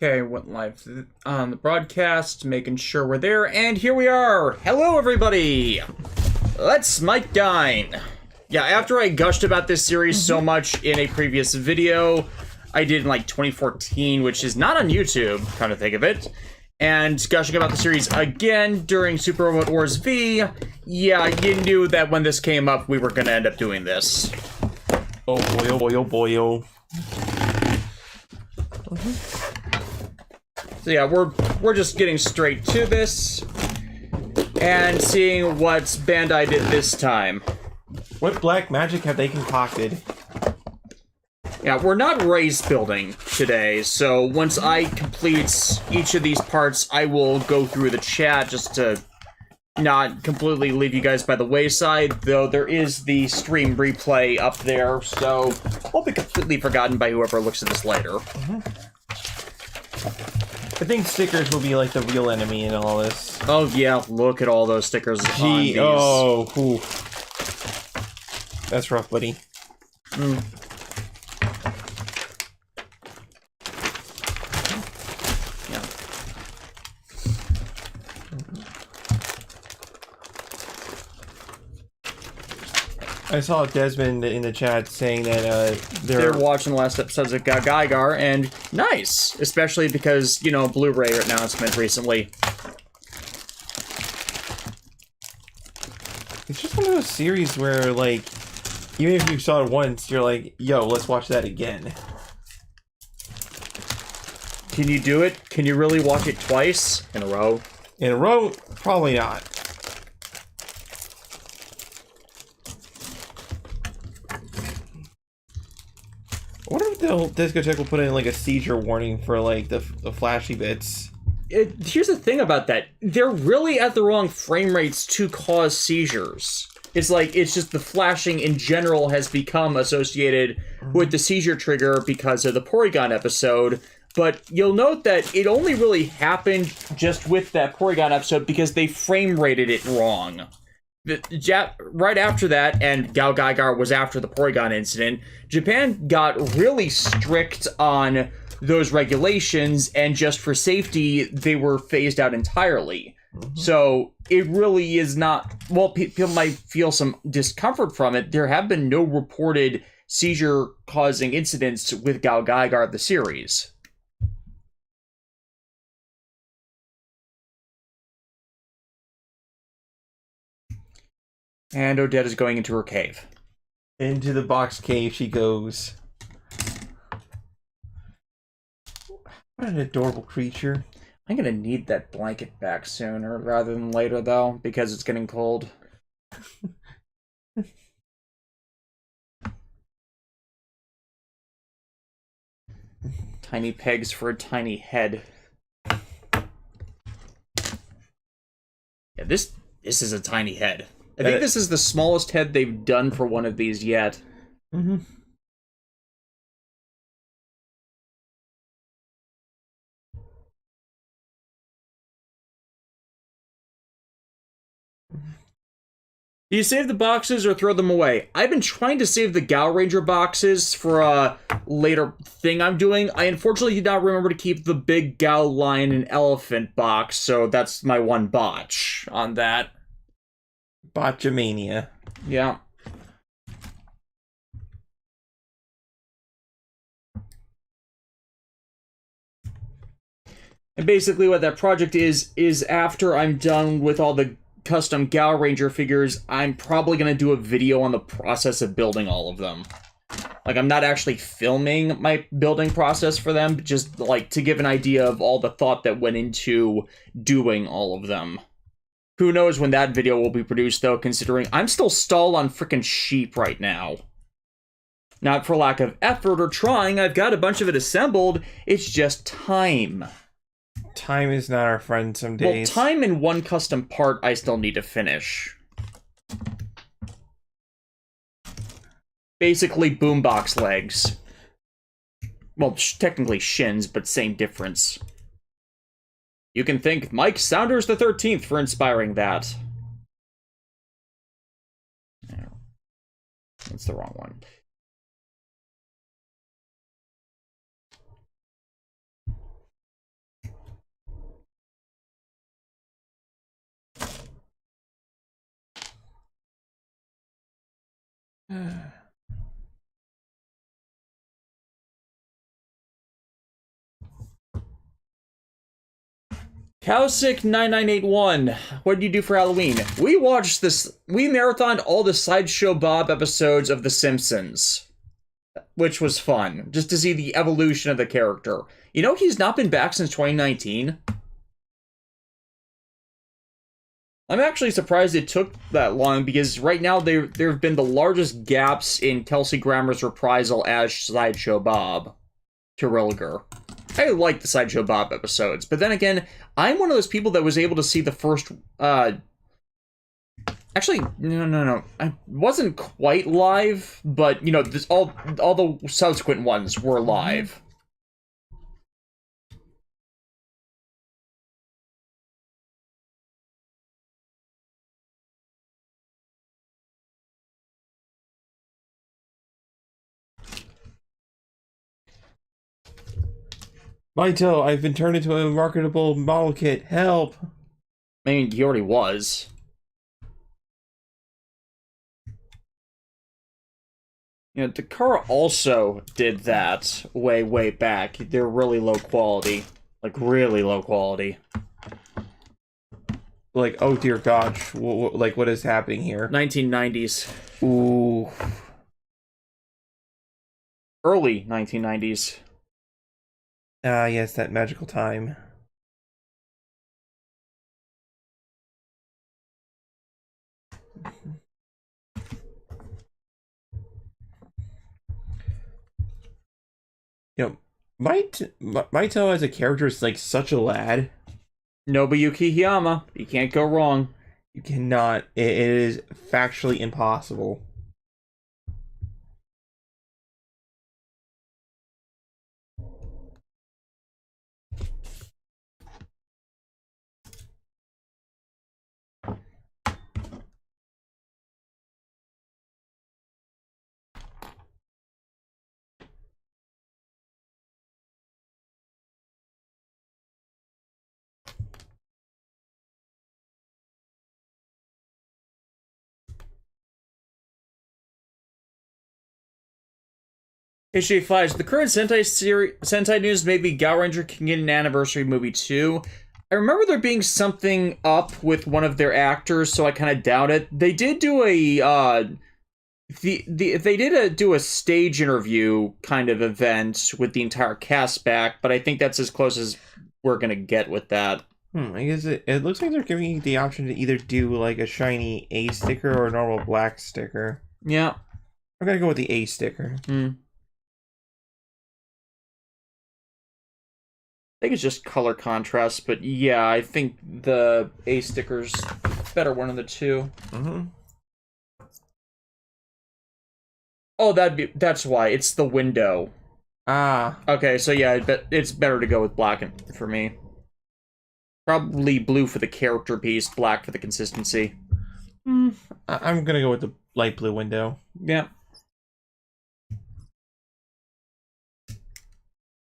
Okay, went live on the broadcast, making sure we're there, and here we are! Hello, everybody! Let's Mike Gaine. Yeah, after I gushed about this series so much in a previous video, I did in like 2014, which is not on YouTube, come to think of it, and gushing about the series again during Super Robot Wars V, yeah, you knew that when this came up, we were gonna end up doing this. Oh boy, oh boy, oh boy, oh. So yeah, we're just getting straight to this and seeing what Bandai did this time. What black magic have they concocted? Yeah, we're not race building today, so once I complete each of these parts, I will go through the chat just to not completely leave you guys by the wayside, though there is the stream replay up there, so won't be completely forgotten by whoever looks at this later. I think stickers will be like the real enemy in all this. Oh yeah, look at all those stickers on these. Oh, ooh. That's rough, buddy. Yeah. I saw Desmond in the chat saying that they're watching the last episodes of Gaigar, and nice! Especially because, you know, Blu-ray announcement recently. It's just one of those series where, like, even if you saw it once, you're like, yo, let's watch that again. Can you do it? Can you really watch it twice in a row? In a row? Probably not. I wonder if the discotheque will put in like a seizure warning for like the flashy bits. Here's the thing about that. They're really at the wrong frame rates to cause seizures. It's like, it's just the flashing in general has become associated with the seizure trigger because of the Porygon episode. But you'll note that it only really happened just with that Porygon episode because they frame rated it wrong. Right after that, and Gal Gaigar was after the Porygon incident, Japan got really strict on those regulations, and just for safety, they were phased out entirely. So it really is not, well, people might feel some discomfort from it. There have been no reported seizure-causing incidents with Gal Gaigar, the series. And Odette is going into her cave. Into the box cave she goes. What an adorable creature. I'm gonna need that blanket back sooner rather than later, though, because it's getting cold. Tiny pegs for a tiny head. Yeah, this is a tiny head. I think this is the smallest head they've done for one of these yet. Do you save the boxes or throw them away? I've been trying to save the Gal Ranger boxes for a later thing I'm doing. I unfortunately did not remember to keep the big Gal Lion and Elephant box, so that's my one botch on that. Botchamania. Yeah. And basically what that project is after I'm done with all the custom Gal Ranger figures, I'm probably going to do a video on the process of building all of them. Like, I'm not actually filming my building process for them, but just, like, to give an idea of all the thought that went into doing all of them. Who knows when that video will be produced, though, considering I'm still stalled on frickin' sheep right now. Not for lack of effort or trying, I've got a bunch of it assembled, it's just time. Time is not our friend some days. Well, time and one custom part I still need to finish. Basically boombox legs. Well, technically shins, but same difference. You can thank Mike Saunders the 13th for inspiring that. That's the wrong one. Cowsick9981, what did you do for Halloween? We watched this, we marathoned all the Sideshow Bob episodes of The Simpsons, which was fun, just to see the evolution of the character. You know, he's not been back since 2019. I'm actually surprised it took that long, because right now there have been the largest gaps in Kelsey Grammer's reprisal as Sideshow Bob to Rilliger. I like the Sideshow Bob episodes, but then again, I'm one of those people that was able to see the first, actually, no. I wasn't quite live, but, you know, this, all the subsequent ones were live. Mito, I've been turned into a marketable model kit. Help! I mean, he already was. You know, Dakar also did that way back. They're really low quality. Like, really low quality. Like, oh dear gosh, like, what is happening here? 1990s. Ooh. Early 1990s. Ah, yes, that magical time. You know, Mito as a character is like such a lad. Nobuyuki Hiyama. You can't go wrong. You cannot. It is factually impossible. Issue 5. The current Sentai news may be Gao Ranger can get an anniversary movie too. I remember there being something up with one of their actors, so I kind of doubt it. They did do a do a stage interview kind of event with the entire cast back, but I think that's as close as we're gonna get with that. I guess it looks like they're giving you the option to either do like a shiny A sticker or a normal black sticker. Yeah. I'm gonna go with the A sticker. I think it's just color contrast, but yeah, I think the A sticker's better one of the two. Oh, that's why. It's the window. Ah. Okay, so yeah, it's better to go with black for me. Probably blue for the character piece, black for the consistency. I'm gonna go with the light blue window. Yeah.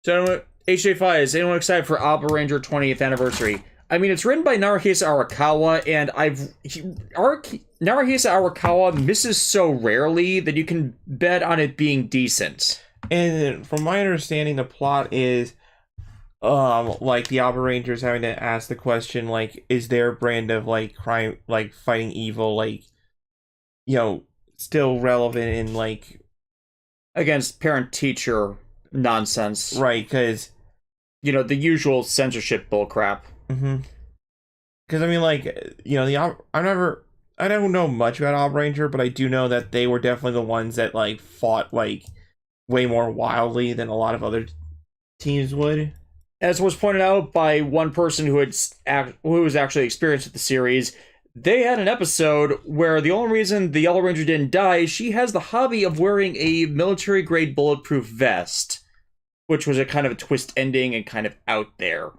So, HJ5, is anyone excited for Abba Ranger 20th anniversary? I mean, it's written by Naruhisa Arakawa, and Naruhisa Arakawa misses so rarely that you can bet on it being decent. And from my understanding, the plot is, like the Abba Rangers having to ask the question, like, is their brand of like crime, like fighting evil, like, you know, still relevant in like against parent-teacher nonsense, right? Because you know the usual censorship bullcrap. Because I mean, like, you know, I don't know much about Ob Ranger, but I do know that they were definitely the ones that like fought like way more wildly than a lot of other teams would. As was pointed out by one person who was actually experienced with the series, they had an episode where the only reason the Yellow Ranger didn't die is she has the hobby of wearing a military-grade bulletproof vest, which was a kind of a twist ending and kind of out there.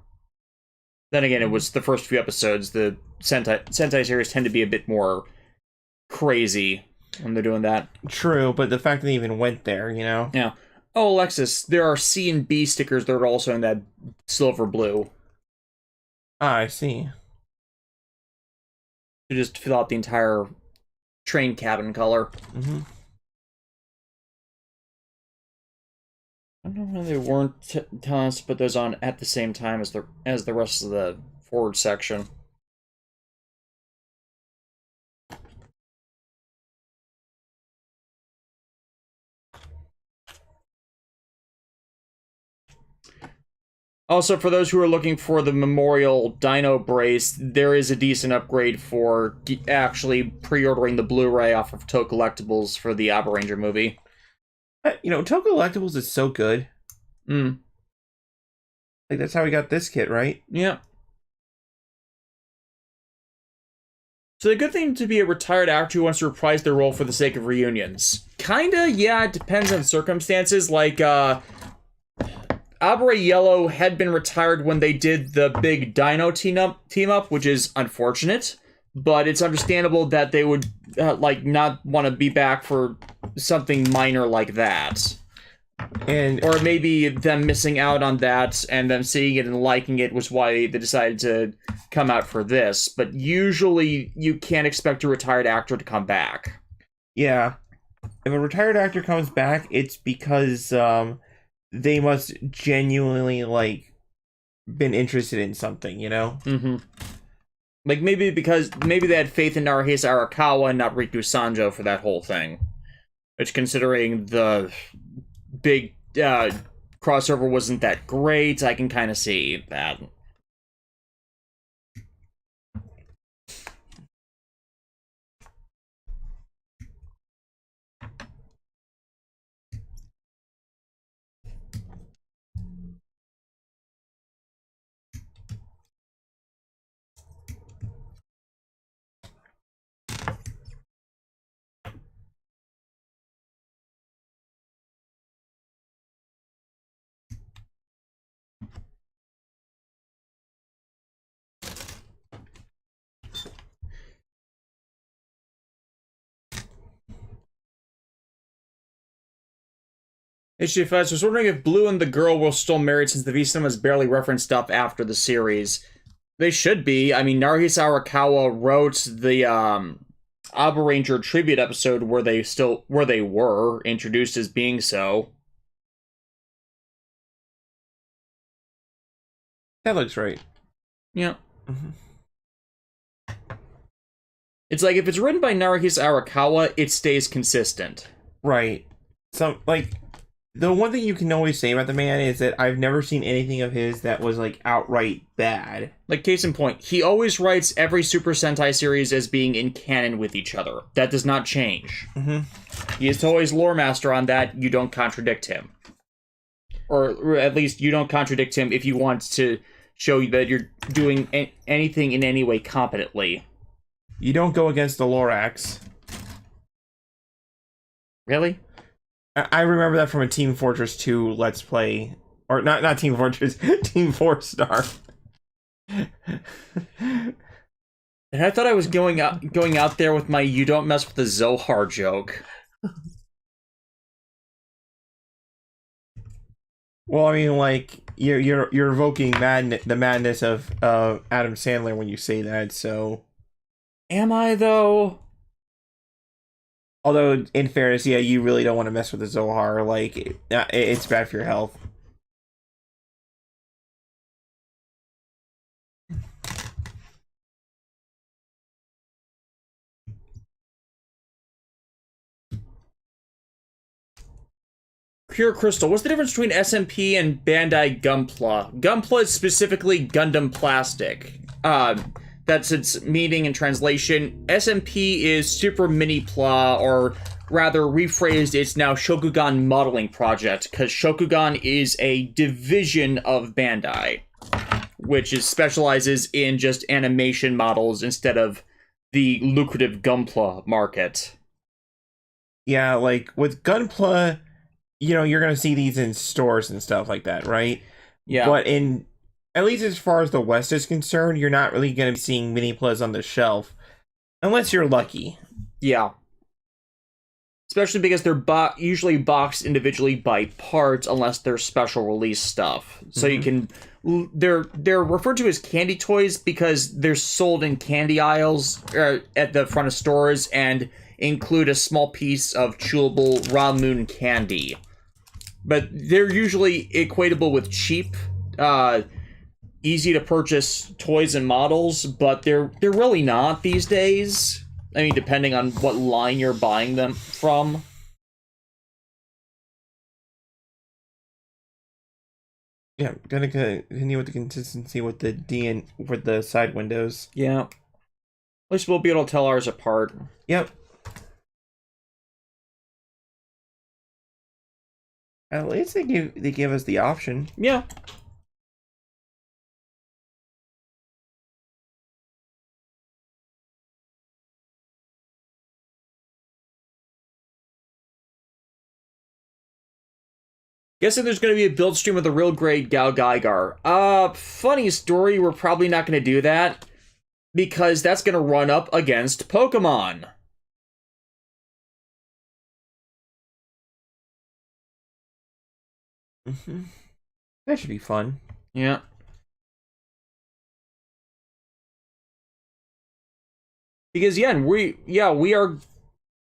Then again, it was the first few episodes. The Sentai series tend to be a bit more crazy when they're doing that. True, but the fact that they even went there, you know? Yeah. Oh, Alexis, there are C and B stickers that are also in that silver blue. Ah, I see. To just fill out the entire train cabin color. I don't know why they weren't telling us to put those on at the same time as the rest of the forward section. Also, for those who are looking for the Memorial Dino Brace, there is a decent upgrade for actually pre-ordering the Blu-ray off of Toe Collectibles for the Abba Ranger movie. You know, Toe Collectibles is so good. Mm. Like, that's how we got this kit, right? Yeah. So the good thing to be a retired actor who wants to reprise their role for the sake of reunions. Kinda, yeah, it depends on circumstances. Like, Abra Yellow had been retired when they did the big Dino team up, which is unfortunate. But it's understandable that they would, not want to be back for something minor like that. Or maybe them missing out on that and them seeing it and liking it was why they decided to come out for this. But usually you can't expect a retired actor to come back. Yeah. If a retired actor comes back, it's because they must genuinely, been interested in something, you know? Mm-hmm. Like, maybe they had faith in Naruhisa Arakawa and not Riku Sanjo for that whole thing. Which, considering the big crossover wasn't that great, I can kind of see that. HGFS was wondering if Blue and the girl were still married since the V-Cinema has barely referenced stuff after the series. They should be. I mean, Naruhisa Arakawa wrote the Abba Ranger tribute episode where they were introduced as being so. That looks right. Yeah. Mm-hmm. It's like, if it's written by Naruhisa Arakawa, it stays consistent. Right. So, the one thing you can always say about the man is that I've never seen anything of his that was, outright bad. Like, case in point, he always writes every Super Sentai series as being in canon with each other. That does not change. Mm-hmm. He is always lore master on that. You don't contradict him. Or at least you don't contradict him if you want to show that you're doing anything in any way competently. You don't go against the Lorax. Really? I remember that from a Team Fortress 2 Let's Play. Or, not Team Fortress, Team 4-Star. And I thought I was going out there with my "you don't mess with the Zohar" joke. Well, I mean, you're evoking the madness of Adam Sandler when you say that, so... Am I, though? Although, in fairness, yeah, you really don't want to mess with the Zohar. It's bad for your health. Pure Crystal. What's the difference between SMP and Bandai Gunpla? Gunpla is specifically Gundam Plastic. That's its meaning and translation. SMP is Super Mini Pla, or rather rephrased, it's now Shokugan Modeling Project, because Shokugan is a division of Bandai, which specializes in just animation models instead of the lucrative Gunpla market. Yeah, with Gunpla, you're going to see these in stores and stuff like that, right? Yeah. But at least as far as the West is concerned, you're not really going to be seeing mini plas on the shelf. Unless you're lucky. Yeah. Especially because they're usually boxed individually by parts, unless they're special release stuff. So you can... They're referred to as candy toys because they're sold in candy aisles at the front of stores and include a small piece of chewable raw moon candy. but they're usually equatable with cheap, easy to purchase toys and models, but they're really not these days. I mean, depending on what line you're buying them from. Yeah, gonna continue with the consistency with the with the side windows. Yeah. At least we'll be able to tell ours apart. Yep. At least they give us the option. Yeah. Guessing there's going to be a build stream of the real grade Gal Gaigar. Funny story, we're probably not going to do that, because that's going to run up against Pokemon. That should be fun. Yeah. Because, yeah, we are...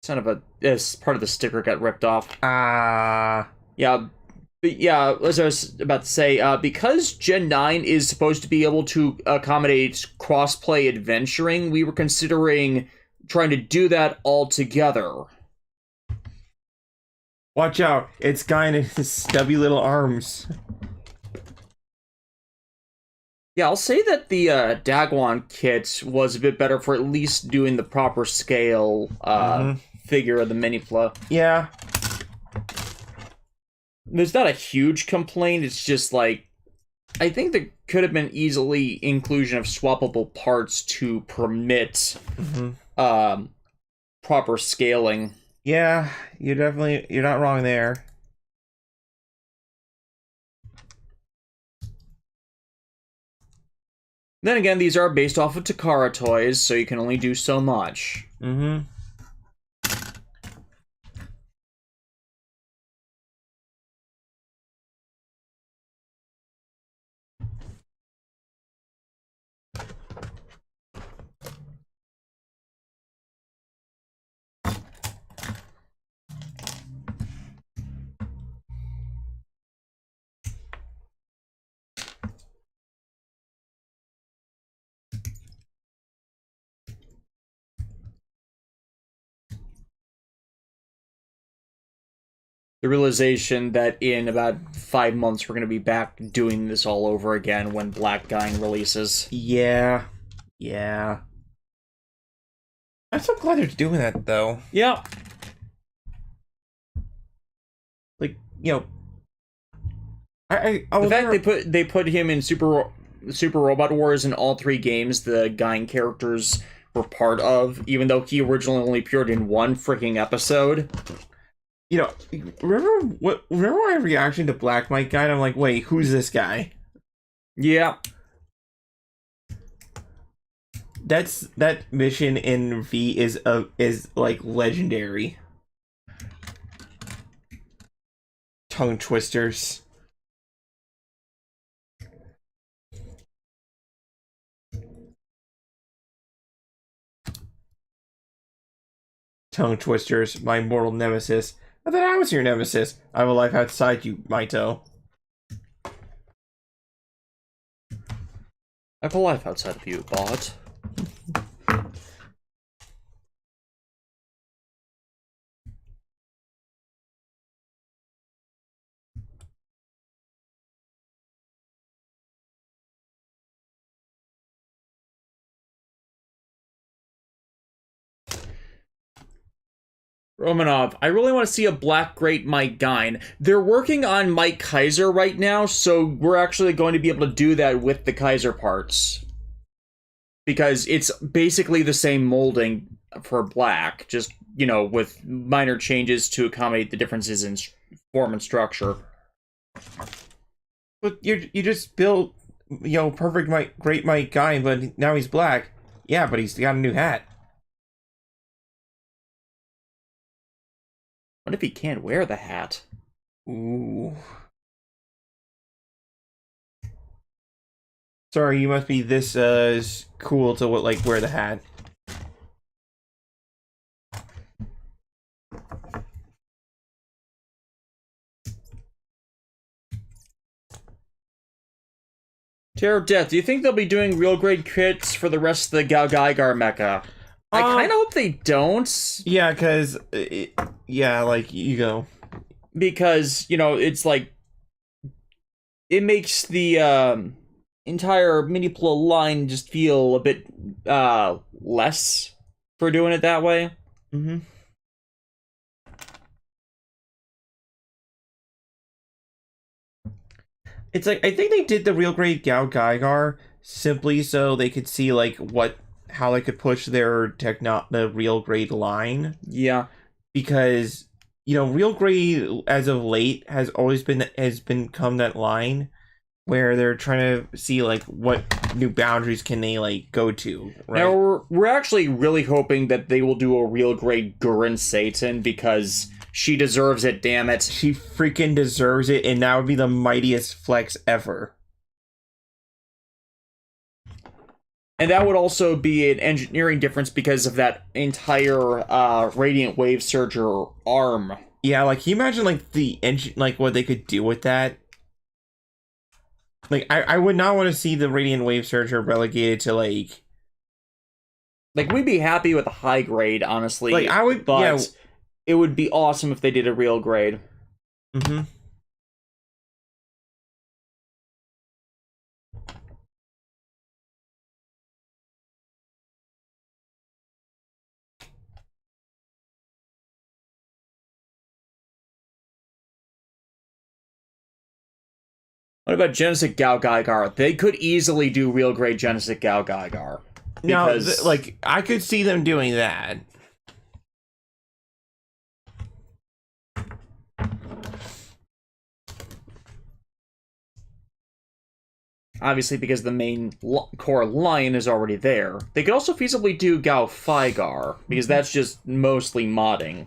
Son of a... This part of the sticker got ripped off. Yeah. But yeah, as I was about to say, because Gen 9 is supposed to be able to accommodate cross-play adventuring, we were considering trying to do that all together. Watch out, it's Gaine and his stubby little arms. Yeah, I'll say that the Dagwan kit was a bit better for at least doing the proper scale figure of the Minifla. Yeah. There's not a huge complaint, it's just like, I think there could have been easily inclusion of swappable parts to permit proper scaling. Yeah, you're not wrong there. Then again, these are based off of Takara toys, so you can only do so much. The realization that in about 5 months we're going to be back doing this all over again when Black Gaine releases. Yeah. Yeah. I'm so glad they're doing that, though. Yeah. Like, you know... The fact they put him in Super Robot Wars in all 3 games the Gaine characters were part of, even though he originally only appeared in 1 freaking episode. You know, remember my reaction to Black Mike Gaine? I'm like, wait, who's this guy? Yeah. That mission in V is like legendary. Tongue twisters. Tongue twisters, my mortal nemesis. I thought I was your nemesis. I have a life outside you, Maito. I have a life outside of you, bot. Romanov, I really want to see a Black Great Mike Gaine. They're working on Mike Kaiser right now, so we're actually going to be able to do that with the Kaiser parts. Because it's basically the same molding for Black, just, you know, with minor changes to accommodate the differences in form and structure. But you just built, you know, perfect Great Mike Gaine, but now he's black. Yeah, but he's got a new hat. What if he can't wear the hat? Ooh. Sorry, you must be this cool to wear the hat. Terror of Death. Do you think they'll be doing real grade kits for the rest of the Gal Gaigar mecha? I kind of hope they don't. Yeah, because yeah, like you go. Because, you know, it's like it makes the entire Minipla line just feel a bit less for doing it that way. Mm-hmm. It's like I think they did the real grade Gao Gaigar simply so they could see like how they could push their the real grade line. Yeah. Because real grade as of late has become that line where they're trying to see like what new boundaries can they like go to, right? Now we're actually really hoping that they will do a real grade Gurren Satan because she deserves it, damn it. She freaking deserves it, and that would be the mightiest flex ever. And that would also be an engineering difference because of that entire Radiant Wave Surger arm. Yeah, like can you imagine like the engine, like what they could do with that? Like I would not want to see the Radiant Wave Surger relegated to like we'd be happy with a high grade, honestly. Like I would, but yeah. It would be awesome if they did a real grade. Mm-hmm. What about Genesis Gao Gaigar? They could easily do real grade Genesis Gao Gaigar. Because like I could see them doing that. Obviously, because the main core line is already there. They could also feasibly do Gao Figar, because that's just mostly modding.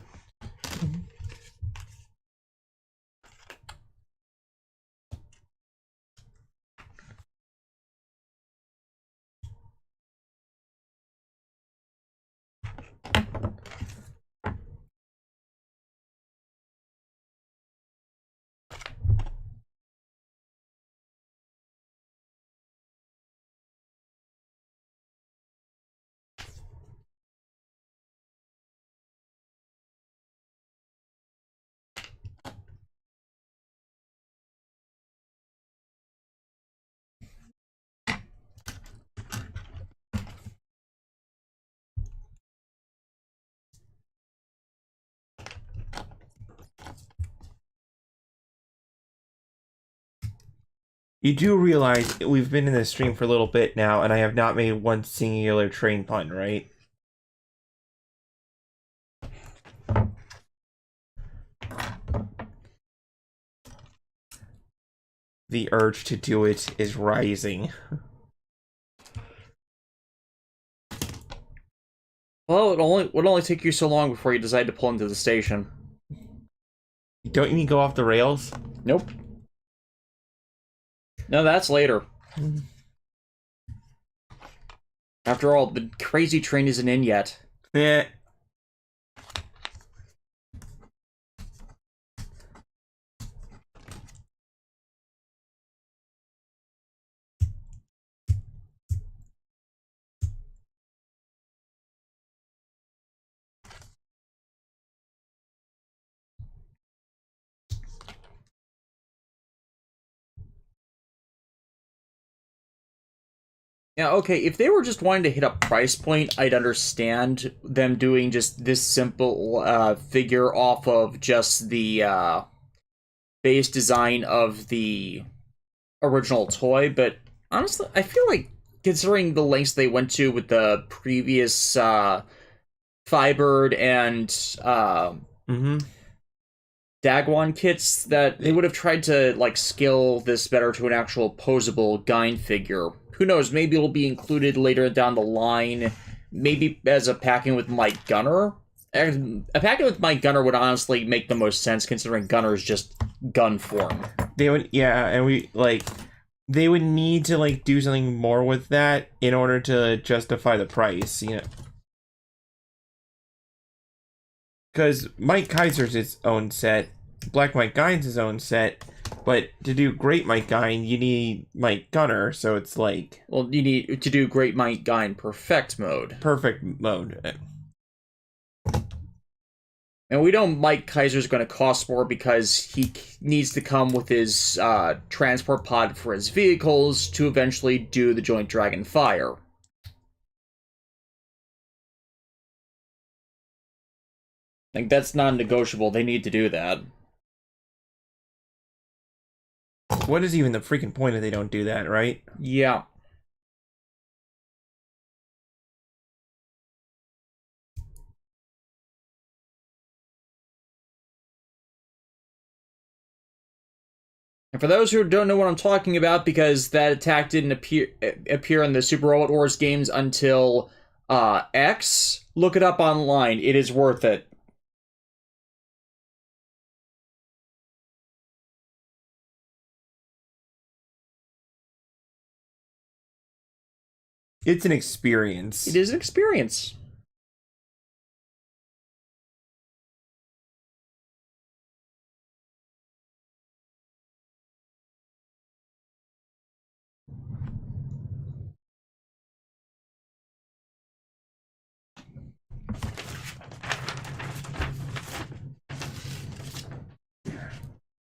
You do realize we've been in this stream for a little bit now, and I have not made one singular train pun, right? The urge to do it is rising. Well, it would only take you so long before you decide to pull into the station. Don't you mean go off the rails? Nope. No, that's later. After all, the crazy train isn't in yet. Yeah. Yeah, okay, if they were just wanting to hit a price point, I'd understand them doing just this simple figure off of just the base design of the original toy, but honestly, I feel like considering the lengths they went to with the previous Firebird and Dagwon kits, that they would have tried to like scale this better to an actual posable Gaine figure. Who knows, maybe it'll be included later down the line, maybe as a packing with Mike Gunner. A packing with Mike Gunner would honestly make the most sense, considering Gunner's just gun form. They would, yeah, and they would need to like do something more with that in order to justify the price, you know. Because Mike Kaiser's its own set, Black Mike Gaine's his own set, But to do Great Might Gaine, you need Might Gunner, so it's like... Well, you need to do Great Might Gaine Perfect mode. Perfect mode. And we know Mike Kaiser's going to cost more because he needs to come with his transport pod for his vehicles to eventually do the Joint Dragon Fire. Like, that's non-negotiable. They need to do that. What is even the freaking point if they don't do that, right? Yeah. And for those who don't know what I'm talking about, because that attack didn't appear in the Super Robot Wars games until X, look it up online. It is worth it. It's an experience. It is an experience.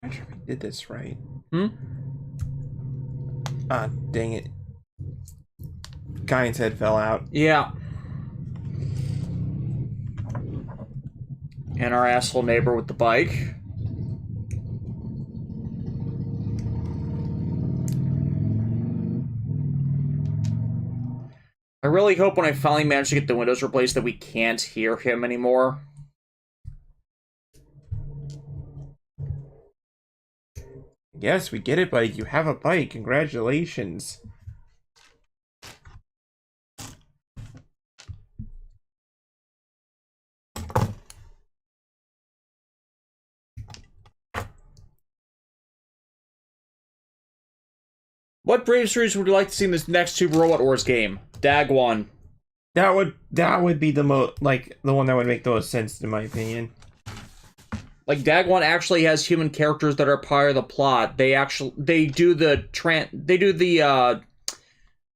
I'm not sure if we did this right. Hmm? Ah, dang it. Gaine's head fell out. Yeah. And our asshole neighbor with the bike. I really hope when I finally manage to get the windows replaced that we can't hear him anymore. Yes, we get it, buddy. You have a bike. Congratulations. What Brave series would you like to see in this next Super Robot Wars game? Dag 1. That would be the the one that would make the most sense in my opinion. Like, Dag 1 actually has human characters that are part of the plot. They do the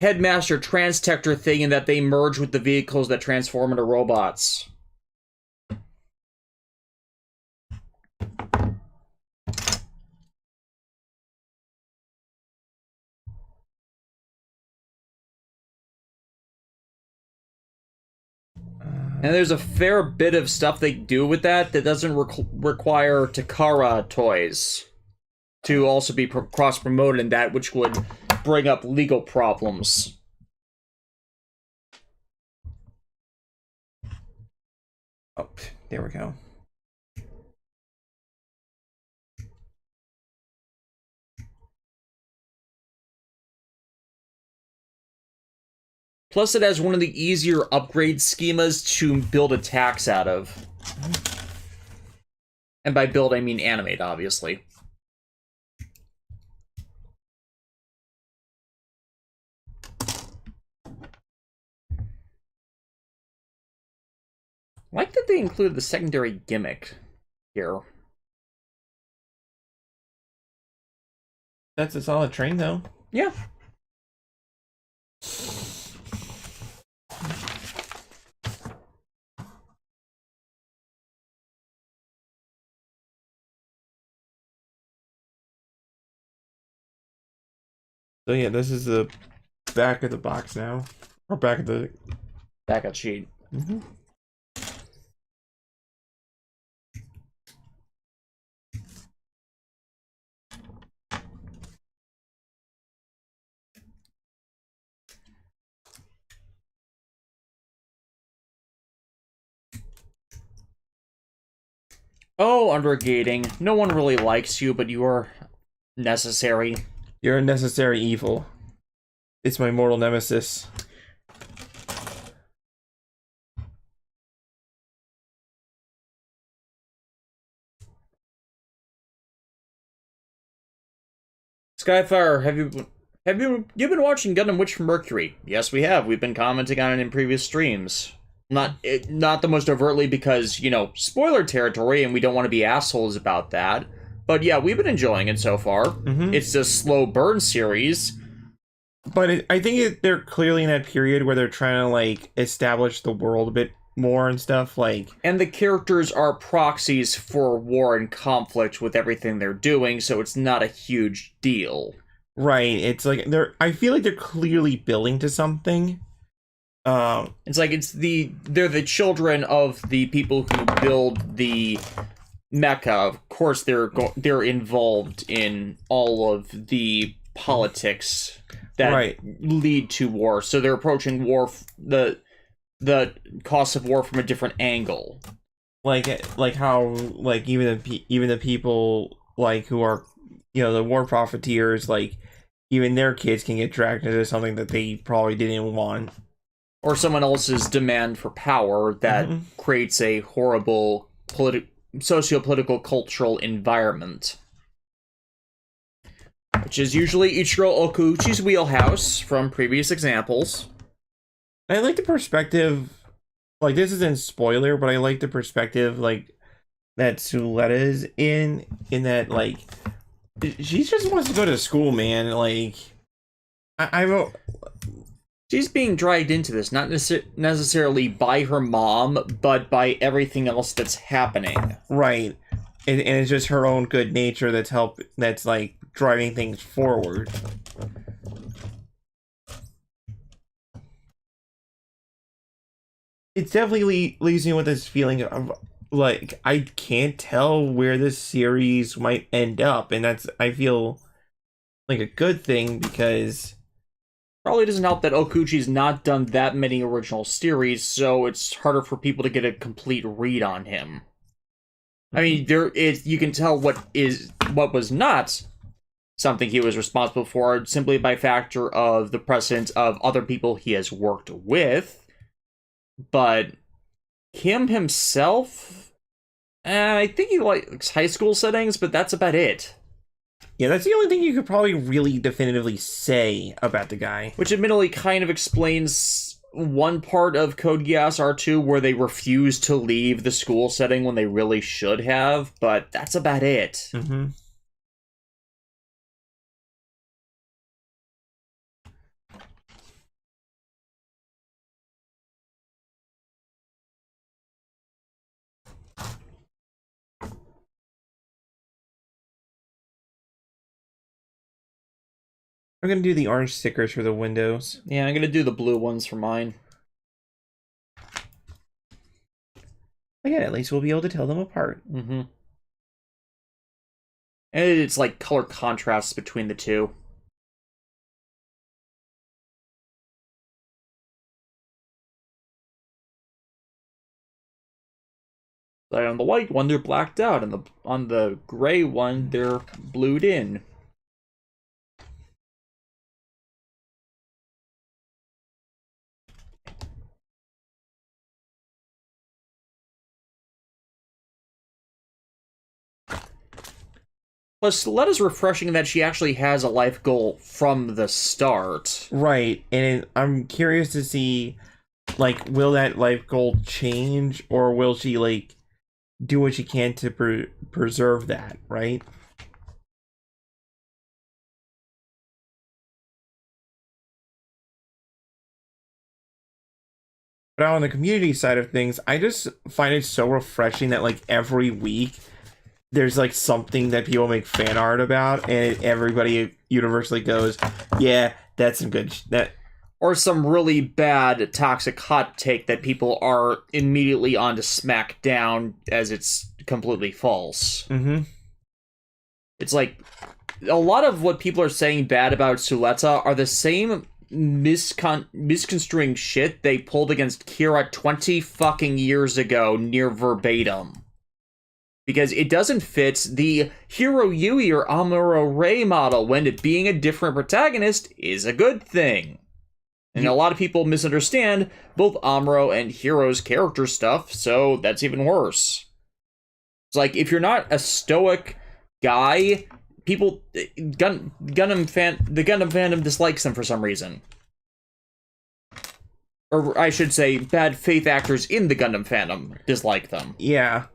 Headmaster Transtector thing in that they merge with the vehicles that transform into robots. And there's a fair bit of stuff they do with that doesn't require Takara toys to also be cross-promoted in that, which would bring up legal problems. Oh, there we go. Plus, it has one of the easier upgrade schemas to build attacks out of. And by build, I mean animate, obviously. I like that they included the secondary gimmick here. That's a solid train, though. Yeah. So yeah, this is the back of the box now. Or back of the... Backup sheet. Mm-hmm. Oh, undergating. No one really likes you, but you are necessary. You're a necessary evil. It's my mortal nemesis. Skyfire, you've been watching Gundam Witch from Mercury? Yes, we have. We've been commenting on it in previous streams. Not the most overtly because, you know, spoiler territory, and we don't want to be assholes about that. But yeah, we've been enjoying it so far. It's a slow burn series. But I think they're clearly in that period where they're trying to, like, establish the world a bit more and stuff, like... And the characters are proxies for war and conflict with everything they're doing, so it's not a huge deal. Right, it's like, I feel like they're clearly building to something. It's like they're the children of the people who build the mecha. Of course, they're involved in all of the politics that lead to war. So they're approaching war, the cost of war from a different angle. Like how, like, even the people, like, who are, you know, the war profiteers, like, even their kids can get dragged into something that they probably didn't want. Or someone else's demand for power that creates a horrible socio-political cultural environment. Which is usually Ichiro Okuchi's wheelhouse from previous examples. I like the perspective, like, this isn't spoiler, but I like the perspective, like, that Suletta is in that, like, she just wants to go to school, man. Like, she's being dragged into this, not necessarily by her mom, but by everything else that's happening. Right. And it's just her own good nature that's like driving things forward. It definitely leaves me with this feeling of, like, I can't tell where this series might end up, and that's, I feel, like, a good thing, because... Probably doesn't help that Okuchi's not done that many original series, so it's harder for people to get a complete read on him. I mean, you can tell what was not something he was responsible for simply by factor of the precedence of other people he has worked with. But him himself, I think he likes high school settings, but that's about it. Yeah, that's the only thing you could probably really definitively say about the guy. Which admittedly kind of explains one part of Code Geass R2 where they refuse to leave the school setting when they really should have, but that's about it. Mm-hmm. I'm gonna do the orange stickers for the windows. Yeah, I'm gonna do the blue ones for mine. Again, at least we'll be able to tell them apart. Mm-hmm. And it's like color contrasts between the two. Like on the white one, they're blacked out, and on the gray one, they're blued in. Plus, Letta's refreshing that she actually has a life goal from the start. Right, and I'm curious to see, like, will that life goal change, or will she, like, do what she can to preserve that, right? But on the community side of things, I just find it so refreshing that, like, every week there's, like, something that people make fan art about, and everybody universally goes, yeah, that's some good that. Or some really bad toxic hot take that people are immediately on to smack down as it's completely false. Mm-hmm. It's like, a lot of what people are saying bad about Suletta are the same misconstruing shit they pulled against Kira 20 fucking years ago, near verbatim. Because it doesn't fit the Hiro Yui or Amuro Ray model when it being a different protagonist is a good thing. And a lot of people misunderstand both Amuro and Hiro's character stuff, so that's even worse. It's like, if you're not a stoic guy, people, the Gundam fandom dislikes them for some reason. Or I should say, bad faith actors in the Gundam fandom dislike them. Yeah.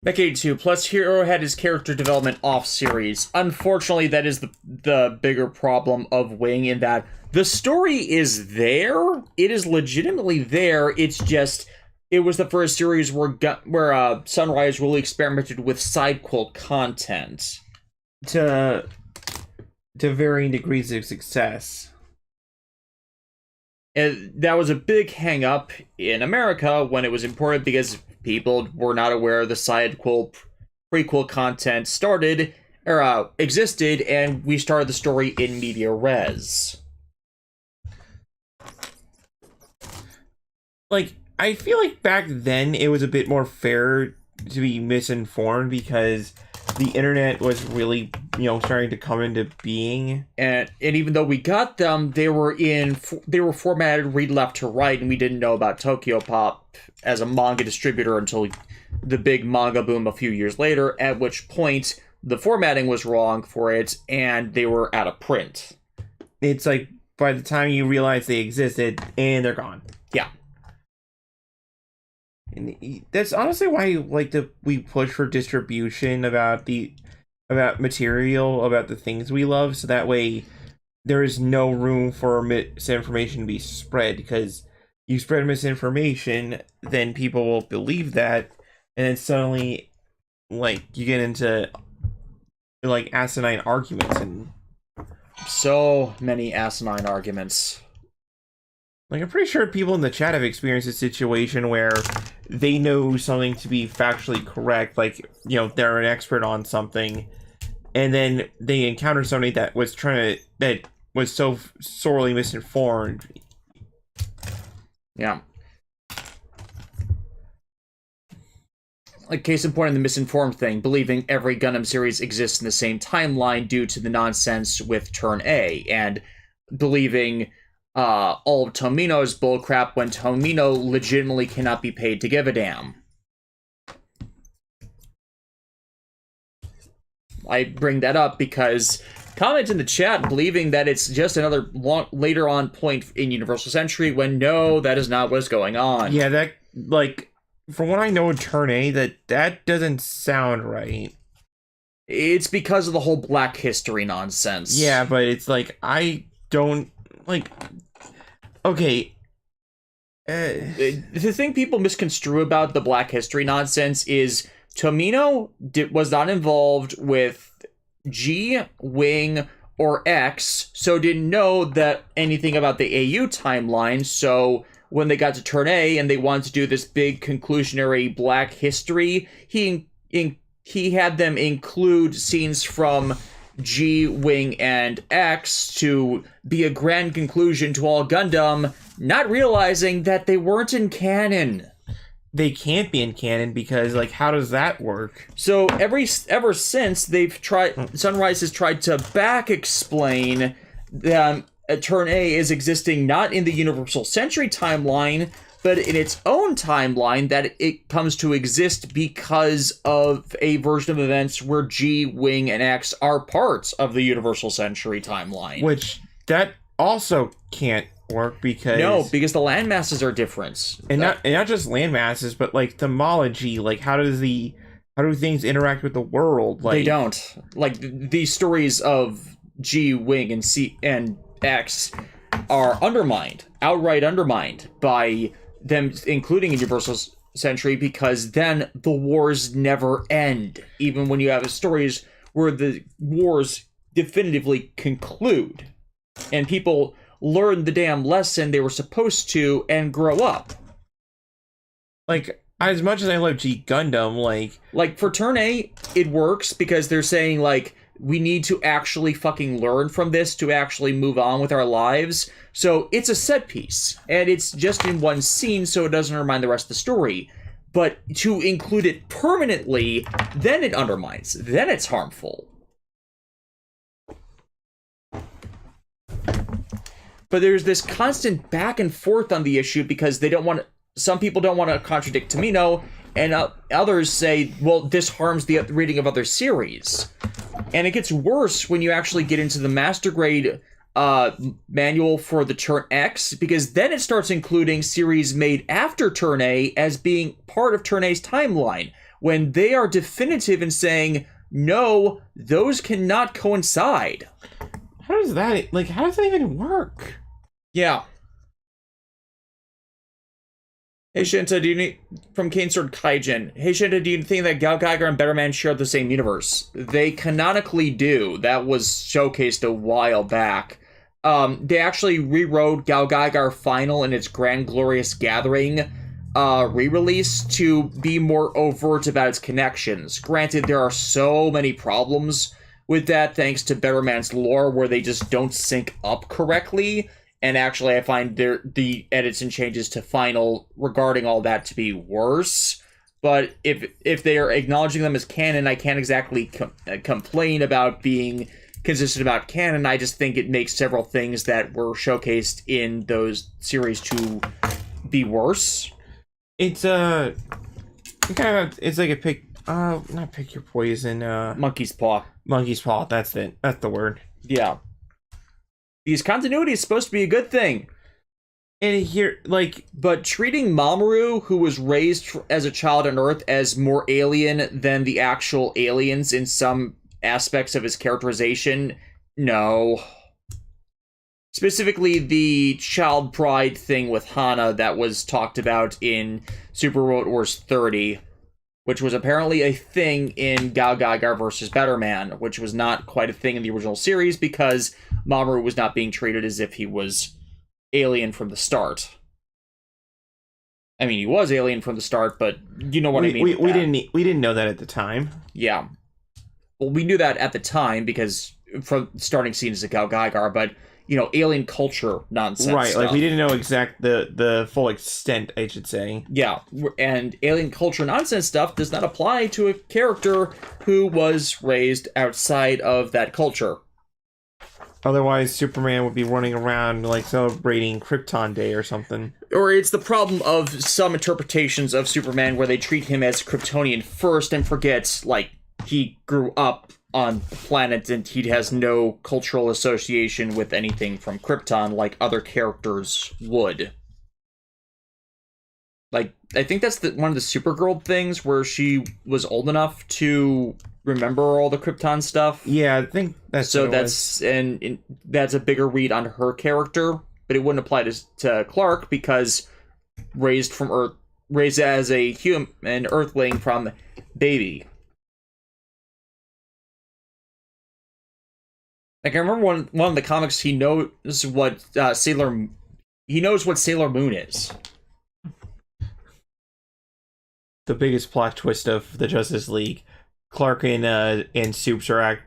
Decade 2, plus Hero had his character development off-series. Unfortunately, that is the bigger problem of Wing, in that the story is there. It is legitimately there. It's just, it was the first series where Sunrise really experimented with sidequel content. To varying degrees of success. And that was a big hang-up in America when it was imported, because people were not aware the prequel content existed, and we started the story in media res. Like, I feel like back then it was a bit more fair to be misinformed, because the internet was really, starting to come into being. And even though we got them, they were formatted read left to right, and we didn't know about Tokyopop as a manga distributor until the big manga boom a few years later, at which point the formatting was wrong for it, and they were out of print. It's like, by the time you realize they existed, and they're gone. Yeah. And that's honestly why, we push for distribution about material, about the things we love, so that way there is no room for misinformation to be spread, because you spread misinformation, then people will believe that, and then suddenly, you get into, asinine arguments, and so many asinine arguments. I'm pretty sure people in the chat have experienced a situation where they know something to be factually correct, they're an expert on something, and then they encounter somebody that was so sorely misinformed. Yeah. Like, case in point in the misinformed thing, believing every Gundam series exists in the same timeline due to the nonsense with Turn A, and believing all of Tomino's bullcrap when Tomino legitimately cannot be paid to give a damn. I bring that up because comment in the chat believing that it's just another later on point in Universal Century, when no, that is not what's going on. Yeah, that, from what I know in Turn A, that doesn't sound right. It's because of the whole Black History nonsense. Yeah, but it's I don't, okay. The thing people misconstrue about the Black History nonsense is Tomino was not involved with G, Wing, or X, so didn't know that anything about the AU timeline, so when they got to Turn A and they wanted to do this big conclusionary Black History, he had them include scenes from G, Wing, and X to be a grand conclusion to all Gundam, not realizing that they weren't in canon. They can't be in canon because, how does that work? So ever since Sunrise has tried to back explain that Turn A is existing not in the Universal Century timeline, but in its own timeline, that it comes to exist because of a version of events where G, Wing, and X are parts of the Universal Century timeline. Which, that also can't work because... No, because the landmasses are different. And not just landmasses, but, themology, how do things interact with the world? They don't. These stories of G, Wing, and C, and X are outright undermined by them including in Universal Century, because then the wars never end, even when you have stories where the wars definitively conclude and people learn the damn lesson they were supposed to and grow up. like, as much as I love G Gundam, Like, for Turn A, it works because they're saying, like, we need to actually fucking learn from this to actually move on with our lives. So it's a set piece, and it's just in one scene, so it doesn't remind the rest of the story. But to include it permanently, then it undermines. Then it's harmful. But there's this constant back and forth on the issue because they don't want to, some people don't want to contradict Tomino, and others say, well, this harms the reading of other series. And it gets worse when you actually get into the master grade manual for the Turn X, because then it starts including series made after Turn A as being part of Turn A's timeline, when they are definitive in saying, no, those cannot coincide. how does that even work? Yeah. Hey Shinta, do you need from Kane Sword Kaijin? Hey Shinta, do you think that Gal Geiger and Better Man share the same universe? They canonically do. That was showcased a while back. They actually rewrote Gal Geiger Final in its Grand Glorious Gathering re-release to be more overt about its connections. Granted, there are so many problems with that thanks to Better Man's lore where they just don't sync up correctly. And actually, I find the edits and changes to Final regarding all that to be worse. But if they are acknowledging them as canon, I can't exactly complain about being consistent about canon. I just think it makes several things that were showcased in those series to be worse. It's kind of, it's like a not pick your poison. Monkey's Paw. Monkey's paw. That's it. That's the word. Yeah. Because continuity is supposed to be a good thing. And here, like, but treating Mamoru, who was raised as a child on Earth, as more alien than the actual aliens in some aspects of his characterization, no. Specifically, the child pride thing with Hana that was talked about in Super Robot Wars 30, which was apparently a thing in Gal Geiger versus Better Man, which was not quite a thing in the original series because Mamoru was not being treated as if he was alien from the start. I mean, he was alien from the start, but you know what I mean. We didn't know that at the time. Yeah. Well, we knew that at the time because from starting scenes of Gal Geiger, but you know, alien culture nonsense. Right, stuff. like we didn't know the full extent, I should say. Yeah, and alien culture nonsense stuff does not apply to a character who was raised outside of that culture. Otherwise, Superman would be running around like celebrating Krypton Day or something. Or it's the problem of some interpretations of Superman where they treat him as Kryptonian first and forget, like, he grew up on the planet and he has no cultural association with anything from Krypton like other characters would. Like, I think that's one of the Supergirl things where she was old enough to remember all the Krypton stuff. Yeah, I think that's so. And that's a bigger read on her character, but it wouldn't apply to Clark because raised from Earth, raised as a human Earthling from baby. Like I remember one of the comics, he knows what Sailor Moon is. The biggest plot twist of the Justice League. Clark and Supes are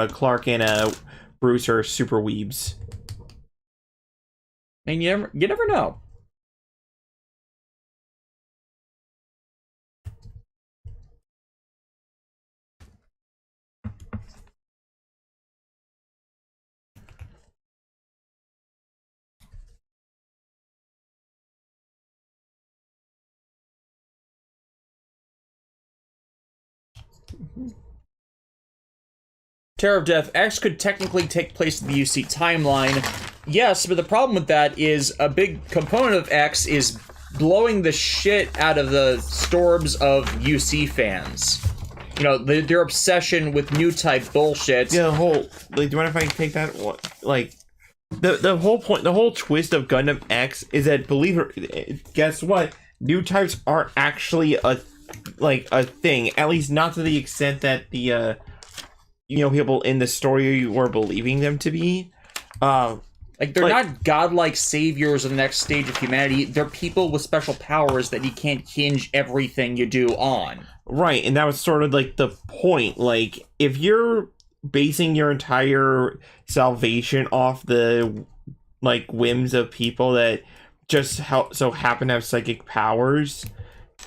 Clark and Bruce are super weebs. And you never know. Terror of Death X could technically take place in the UC timeline. Yes, but the problem with that is a big component of X is blowing the shit out of the storms of UC fans. You know, their obsession with new type bullshit. Yeah, the whole, like, do you mind if I take that? Like, the whole point, the whole twist of Gundam X is that, believe it, guess what? New types aren't actually a thing, at least not to the extent that the people in the story were believing them to be. I Like, they're not godlike saviors of the next stage of humanity. They're people with special powers that you can't hinge everything you do on. Right, and that was sort of like the point. Like, if you're basing your entire salvation off the like whims of people that just so happen to have psychic powers,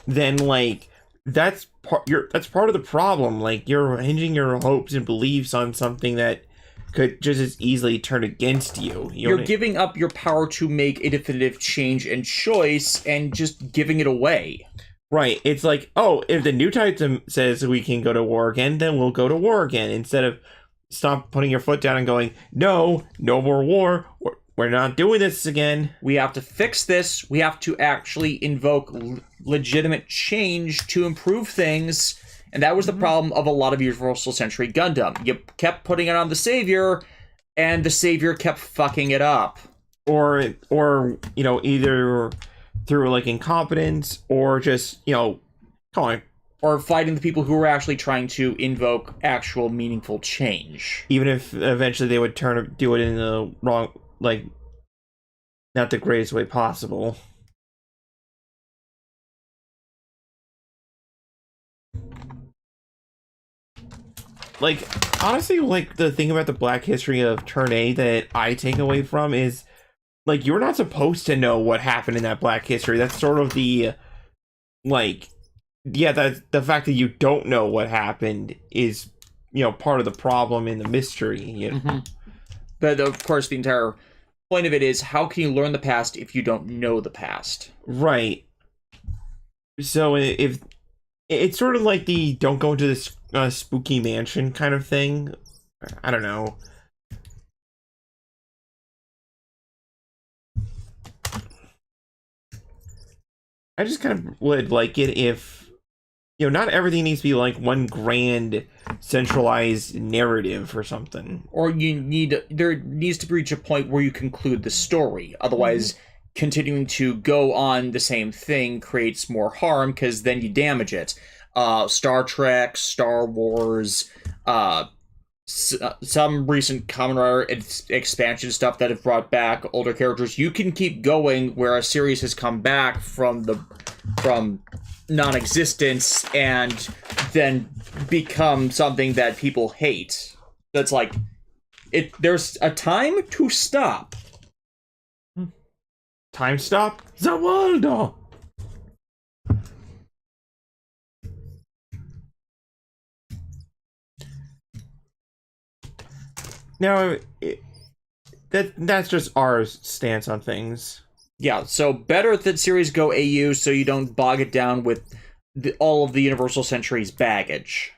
then like that's part of the problem. Like, you're hinging your hopes and beliefs on something that could just as easily turn against you. You're giving up your power to make a definitive change and choice and just giving it away. Right. It's like, oh, if the New Titan says we can go to war again, then we'll go to war again. Instead of stop putting your foot down and going, no more war. We're not doing this again. We have to fix this. We have to actually invoke legitimate change to improve things. And that was the problem of a lot of Universal Century Gundam. You kept putting it on the Savior, and the Savior kept fucking it up. Or you know, either through like incompetence or just, you know, or fighting the people who were actually trying to invoke actual meaningful change. Even if eventually they would do it in the wrong, like, not the greatest way possible. Like, honestly, like, the thing about the black history of Turn A that I take away from is, like, you're not supposed to know what happened in that black history. That's sort of the, like, yeah, that the fact that you don't know what happened is, you know, part of the problem in the mystery. You know? But, of course, the entire point of it is, how can you learn the past if you don't know the past? Right. So, if it's sort of like the don't go into this spooky mansion kind of thing. I don't know. I just kind of would like it if, you know, not everything needs to be like one grand centralized narrative or something. Or there needs to reach a point where you conclude the story. Otherwise, continuing to go on the same thing creates more harm, because then you damage it. Star Trek, Star Wars, some recent Kamen Rider expansion stuff that have brought back older characters. You can keep going where a series has come back from non-existence and then become something that people hate. That's like, there's a time to stop. Time stop the world. Now, that's just our stance on things. Yeah, so better that series go AU so you don't bog it down with all of the Universal Century's baggage.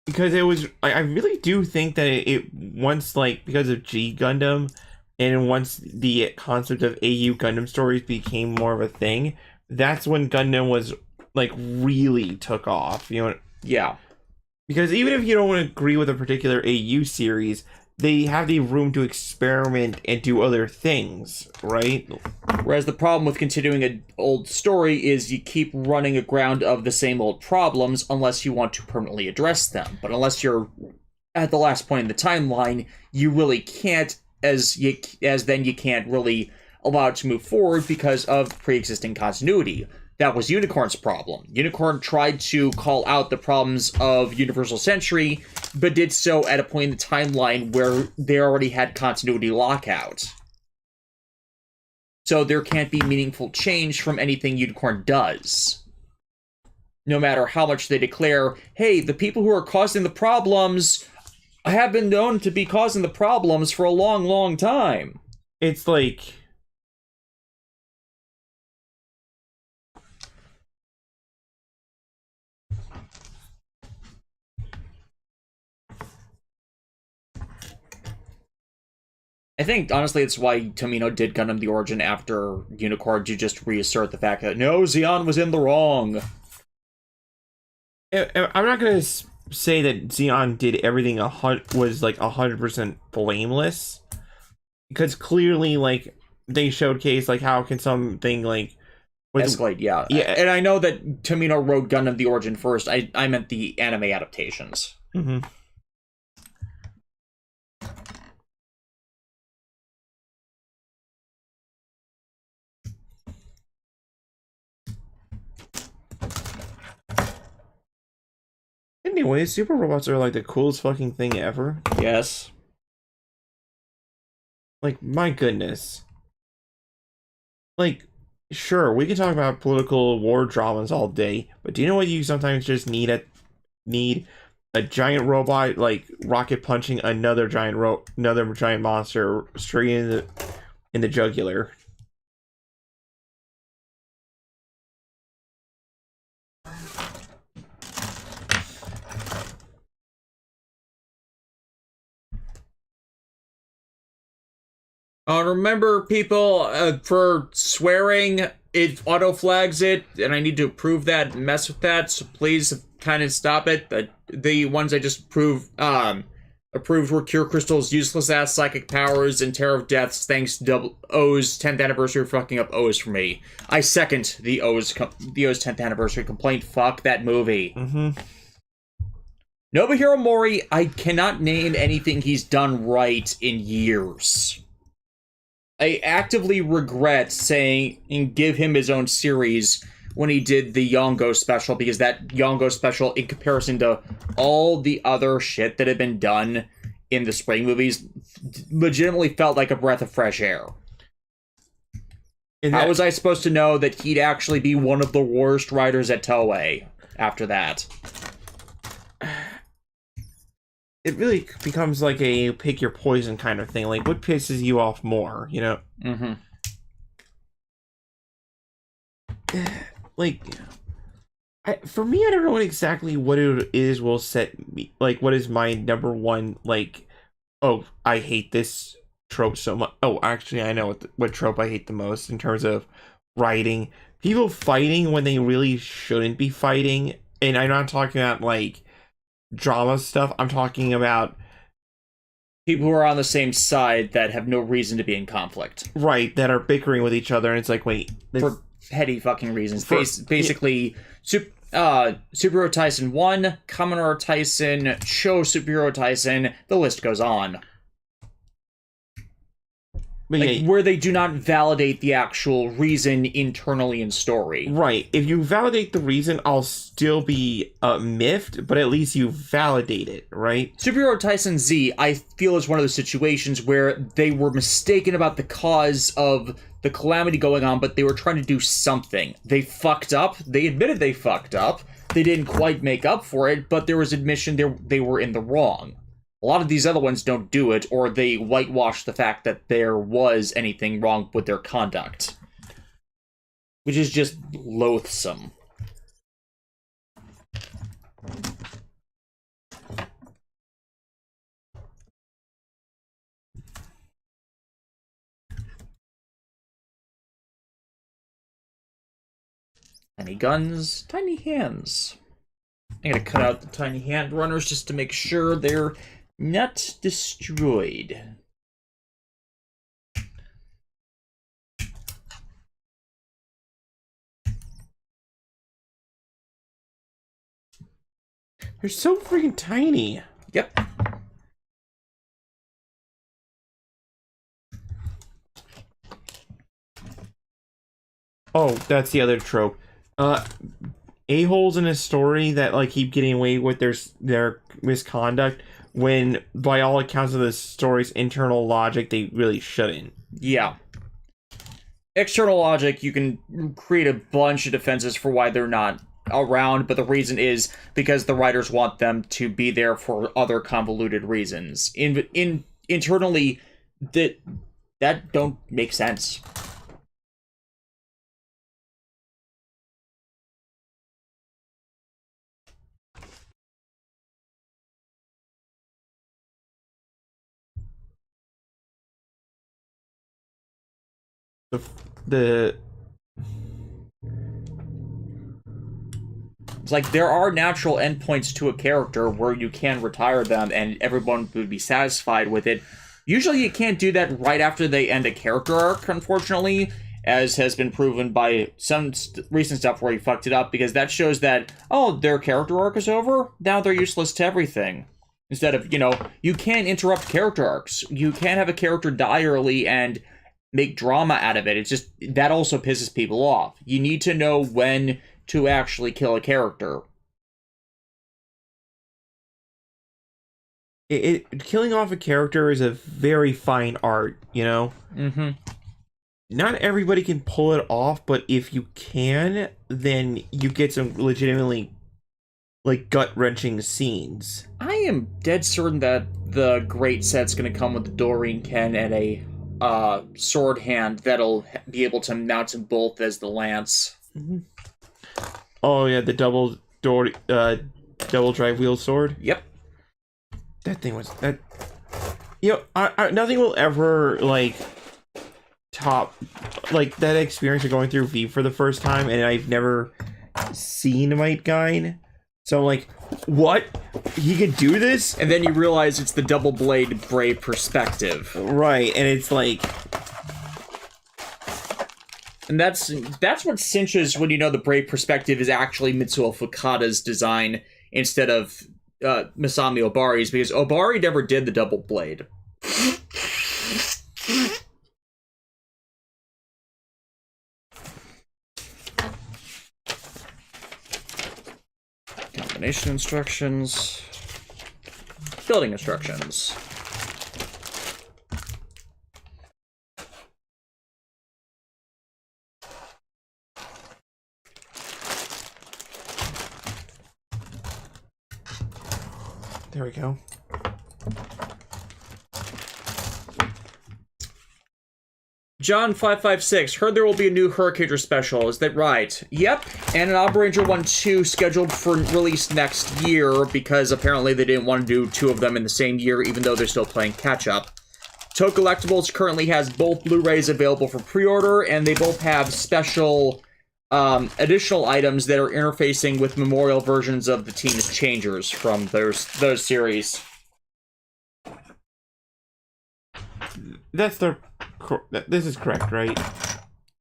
Because it was, I really do think that it once, like, because of G Gundam, and once the concept of AU Gundam stories became more of a thing, that's when Gundam was, like, really took off, you know? Yeah. Because even if you don't agree with a particular AU series, they have the room to experiment and do other things, right? Whereas the problem with continuing an old story is you keep running aground of the same old problems unless you want to permanently address them. But unless you're at the last point in the timeline, you really can't, as then you can't really allow it to move forward because of pre-existing continuity. That was Unicorn's problem. Unicorn tried to call out the problems of Universal Century, but did so at a point in the timeline where they already had continuity lockout. So there can't be meaningful change from anything Unicorn does. No matter how much they declare, hey, the people who are causing the problems have been known to be causing the problems for a long, long time. It's like, I think, honestly, it's why Tomino did Gundam the Origin after Unicorn, to just reassert the fact that, no, Zeon was in the wrong. I'm not going to say that Zeon did everything was like 100% blameless, because clearly, like, they showcase, like, how can something, like, Escalate, yeah. And I know that Tomino wrote Gundam the Origin first. I meant the anime adaptations. Mm-hmm. Anyway, super robots are like the coolest fucking thing ever. Yes. Like, my goodness. Like, sure, we can talk about political war dramas all day, but do you know what you sometimes just need a giant robot like rocket punching another giant monster straight in the jugular. Remember, people, for swearing, it auto flags it, and I need to approve that and mess with that, so please kind of stop it. The ones I just approved were Cure Crystal's useless ass psychic powers and Terror of Deaths, thanks to Double O's 10th anniversary for fucking up O's for me. I second the O's 10th anniversary complaint. Fuck that movie. Mm-hmm. Nobuhiro Mori, I cannot name anything he's done right in years. I actively regret saying and give him his own series when he did the Yongo special, because that Yongo special, in comparison to all the other shit that had been done in the Spring movies, legitimately felt like a breath of fresh air. How was I supposed to know that he'd actually be one of the worst writers at Toei after that? It really becomes like a pick your poison kind of thing. Like, what pisses you off more, you know? Mm-hmm. Like, for me, I don't know exactly what it is will set me, like, what is my number one, like, oh, I hate this trope so much. Oh, actually, I know what trope I hate the most in terms of writing. People fighting when they really shouldn't be fighting. And I'm not talking about, like, drama stuff. I'm talking about people who are on the same side that have no reason to be in conflict. Right, that are bickering with each other, and it's like, wait, for petty fucking reasons. Basically, Superhero Tyson 1, Commodore Tyson, Show Superhero Tyson, the list goes on. But like, where they do not validate the actual reason internally in story. Right. If you validate the reason, I'll still be miffed, but at least you validate it, right? Superhero Tyson Z, I feel, is one of those situations where they were mistaken about the cause of the calamity going on, but they were trying to do something. They fucked up. They admitted they fucked up. They didn't quite make up for it, but there was admission they were in the wrong. A lot of these other ones don't do it, or they whitewash the fact that there was anything wrong with their conduct. Which is just loathsome. Tiny guns, tiny hands. I'm gonna cut out the tiny hand runners just to make sure they're not destroyed. They're so freaking tiny. Yep. Oh, that's the other trope. A-holes in a story that like keep getting away with their misconduct when, by all accounts of the story's internal logic, they really shouldn't. Yeah. External logic, you can create a bunch of defenses for why they're not around, but the reason is because the writers want them to be there for other convoluted reasons. Internally, that don't make sense. It's like there are natural endpoints to a character where you can retire them and everyone would be satisfied with it. Usually you can't do that right after they end a character arc, unfortunately, as has been proven by some recent stuff where you fucked it up, because that shows that, oh, their character arc is over, now they're useless to everything. Instead of, you can't interrupt character arcs. You can't have a character die early and make drama out of it. It's just, that also pisses people off. You need to know when to actually kill a character. killing off a character is a very fine art, you know? Mm-hmm. Not everybody can pull it off, but if you can, then you get some legitimately, like, gut-wrenching scenes. I am dead certain that the Great Set's going to come with the Doreen Ken and a sword hand that'll be able to mount them both as the lance. Mm-hmm. Oh yeah, the double drive wield sword. Yep. That thing was that. You know, nothing will ever like top like that experience of going through V for the first time, and I've never seen Might Gaine. So I'm like, what? He could do this? And then you realize it's the double blade brave perspective. Right, and it's like, and that's what cinches when you know the brave perspective is actually Mitsuo Fukada's design instead of Masami Obari's, because Obari never did the double blade. Combination instructions. Building instructions. there we go. John556, heard there will be a new Hurricane special, is that right? Yep, and an Obranger 1-2 scheduled for release next year, because apparently they didn't want to do two of them in the same year, even though they're still playing catch-up. Toe Collectibles currently has both Blu-rays available for pre-order, and they both have special additional items that are interfacing with memorial versions of the Teenage Changers from those series. That's the. This is correct, right?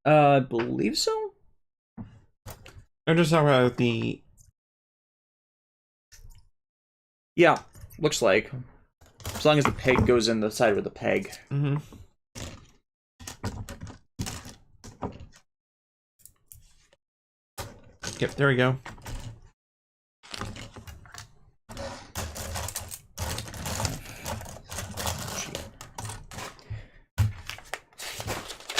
I believe so. I'm just talking about the. Yeah, looks like. As long as the peg goes in the side with the peg. Mm-hmm. Yep, there we go.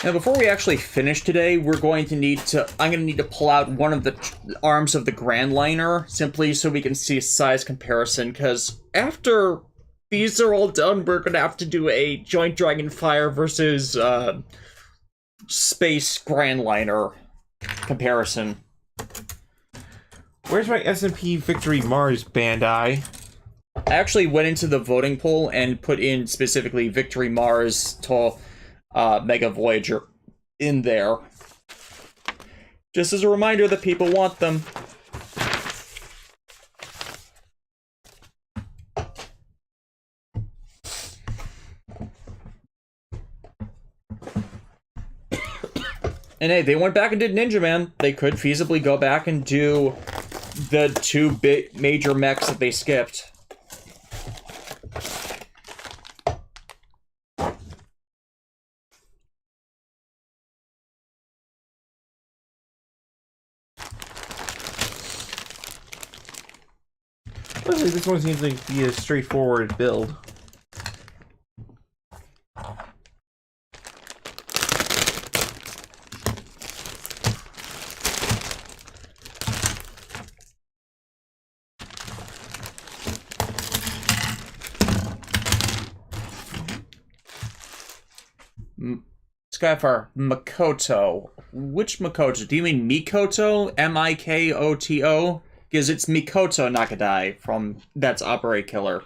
Now, before we actually finish today, I'm going to need to pull out one of the arms of the Grand Liner, simply so we can see a size comparison, because after these are all done, we're going to have to do a Joint Dragonfire versus Space Grand Liner comparison. Where's my SMP Victory Mars, Bandai? I actually went into the voting poll and put in specifically Victory Mars to Mega Voyager in there. Just as a reminder that people want them. And hey, they went back and did Ninja Man. They could feasibly go back and do the two major mechs that they skipped. Honestly, this one seems to be a straightforward build. Skyfire, Makoto. Which Makoto? Do you mean Mikoto? Mikoto? Because it's Mikoto Nakadai from That's Operate Killer.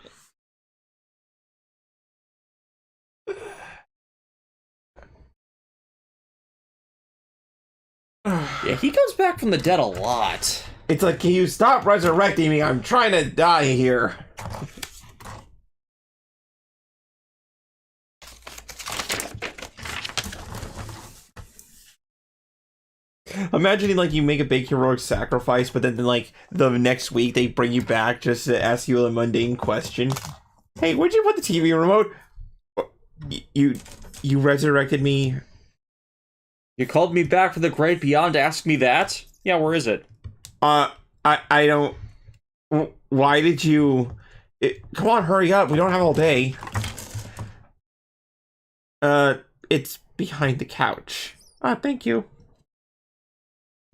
Yeah, he comes back from the dead a lot. It's like, can you stop resurrecting me? I'm trying to die here. Imagining, like, you make a big heroic sacrifice, but then, like, the next week they bring you back just to ask you a mundane question. Hey, where'd you put the TV remote? You resurrected me. You called me back for the great beyond to ask me that? Yeah, where is it? I don't... Why did you... Come on, hurry up. We don't have all day. It's behind the couch. Thank you.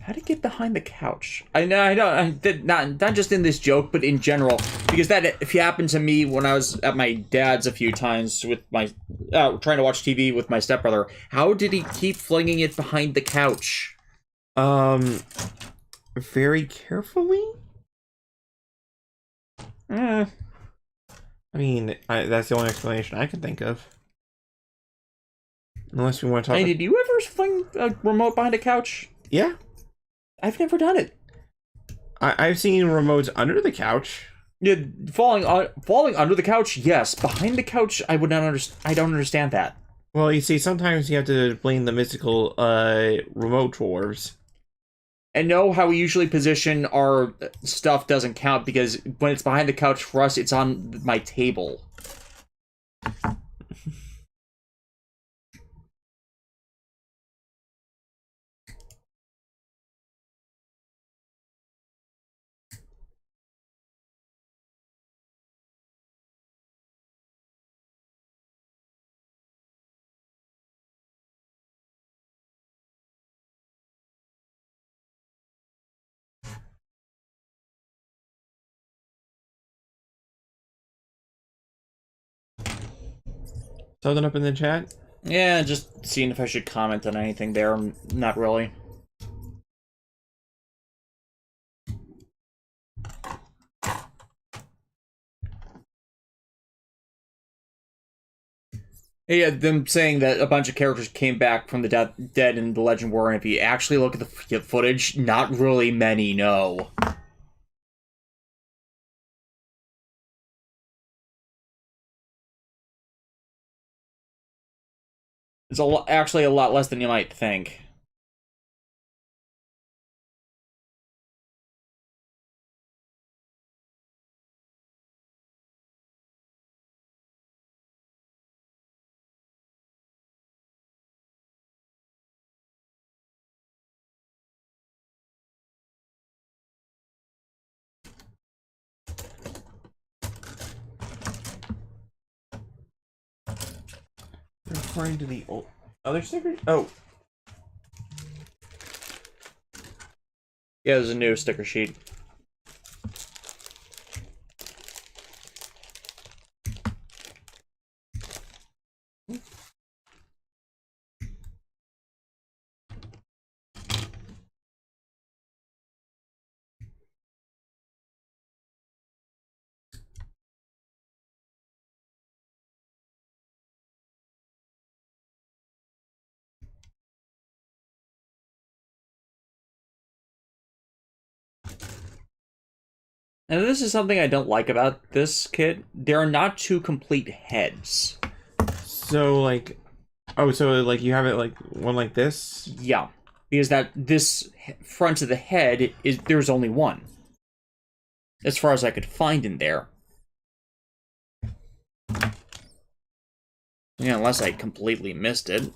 How to get behind the couch? I know, I did not just in this joke, but in general, because that if happened to me when I was at my dad's a few times with my trying to watch TV with my stepbrother. How did he keep flinging it behind the couch? Very carefully. I mean, that's the only explanation I can think of. Unless we want to talk. Hey, did you ever fling a remote behind a couch? Yeah. I've never done it. I've seen remotes under the couch. Yeah, falling under the couch, yes. Behind the couch, I would not understand. I don't understand that. Well, you see, sometimes you have to blame the mystical remote dwarves. And know how we usually position our stuff doesn't count because when it's behind the couch for us, it's on my table. Something up in the chat? Yeah, just seeing if I should comment on anything there. Not really. Yeah, them saying that a bunch of characters came back from the dead in the Legend War, and if you actually look at the footage, not really many know. It's actually a lot less than you might think. Referring to the other sticker? Oh. Yeah, there's a new sticker sheet. And this is something I don't like about this kit. There are not two complete heads. So, like... Oh, so, like, you have it, like, one like this? Yeah. Because this front of the head, there's only one. As far as I could find in there. Yeah, unless I completely missed it.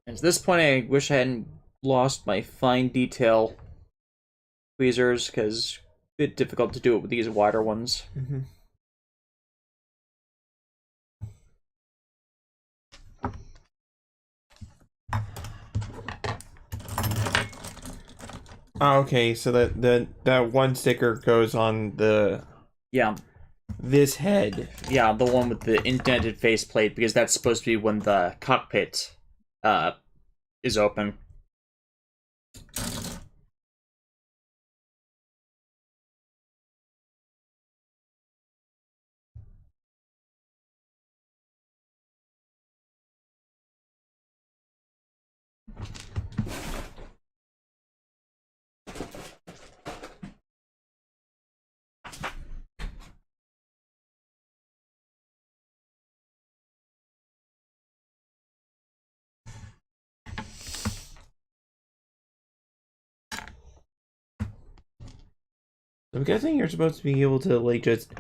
And at this point, I wish I hadn't lost my fine detail tweezers, because it's a bit difficult to do it with these wider ones. Mm-hmm. Oh, okay, so that one sticker goes on Yeah, this head. yeah, the one with the indented faceplate, because that's supposed to be when the cockpit is open. I'm guessing you're supposed to be able to like just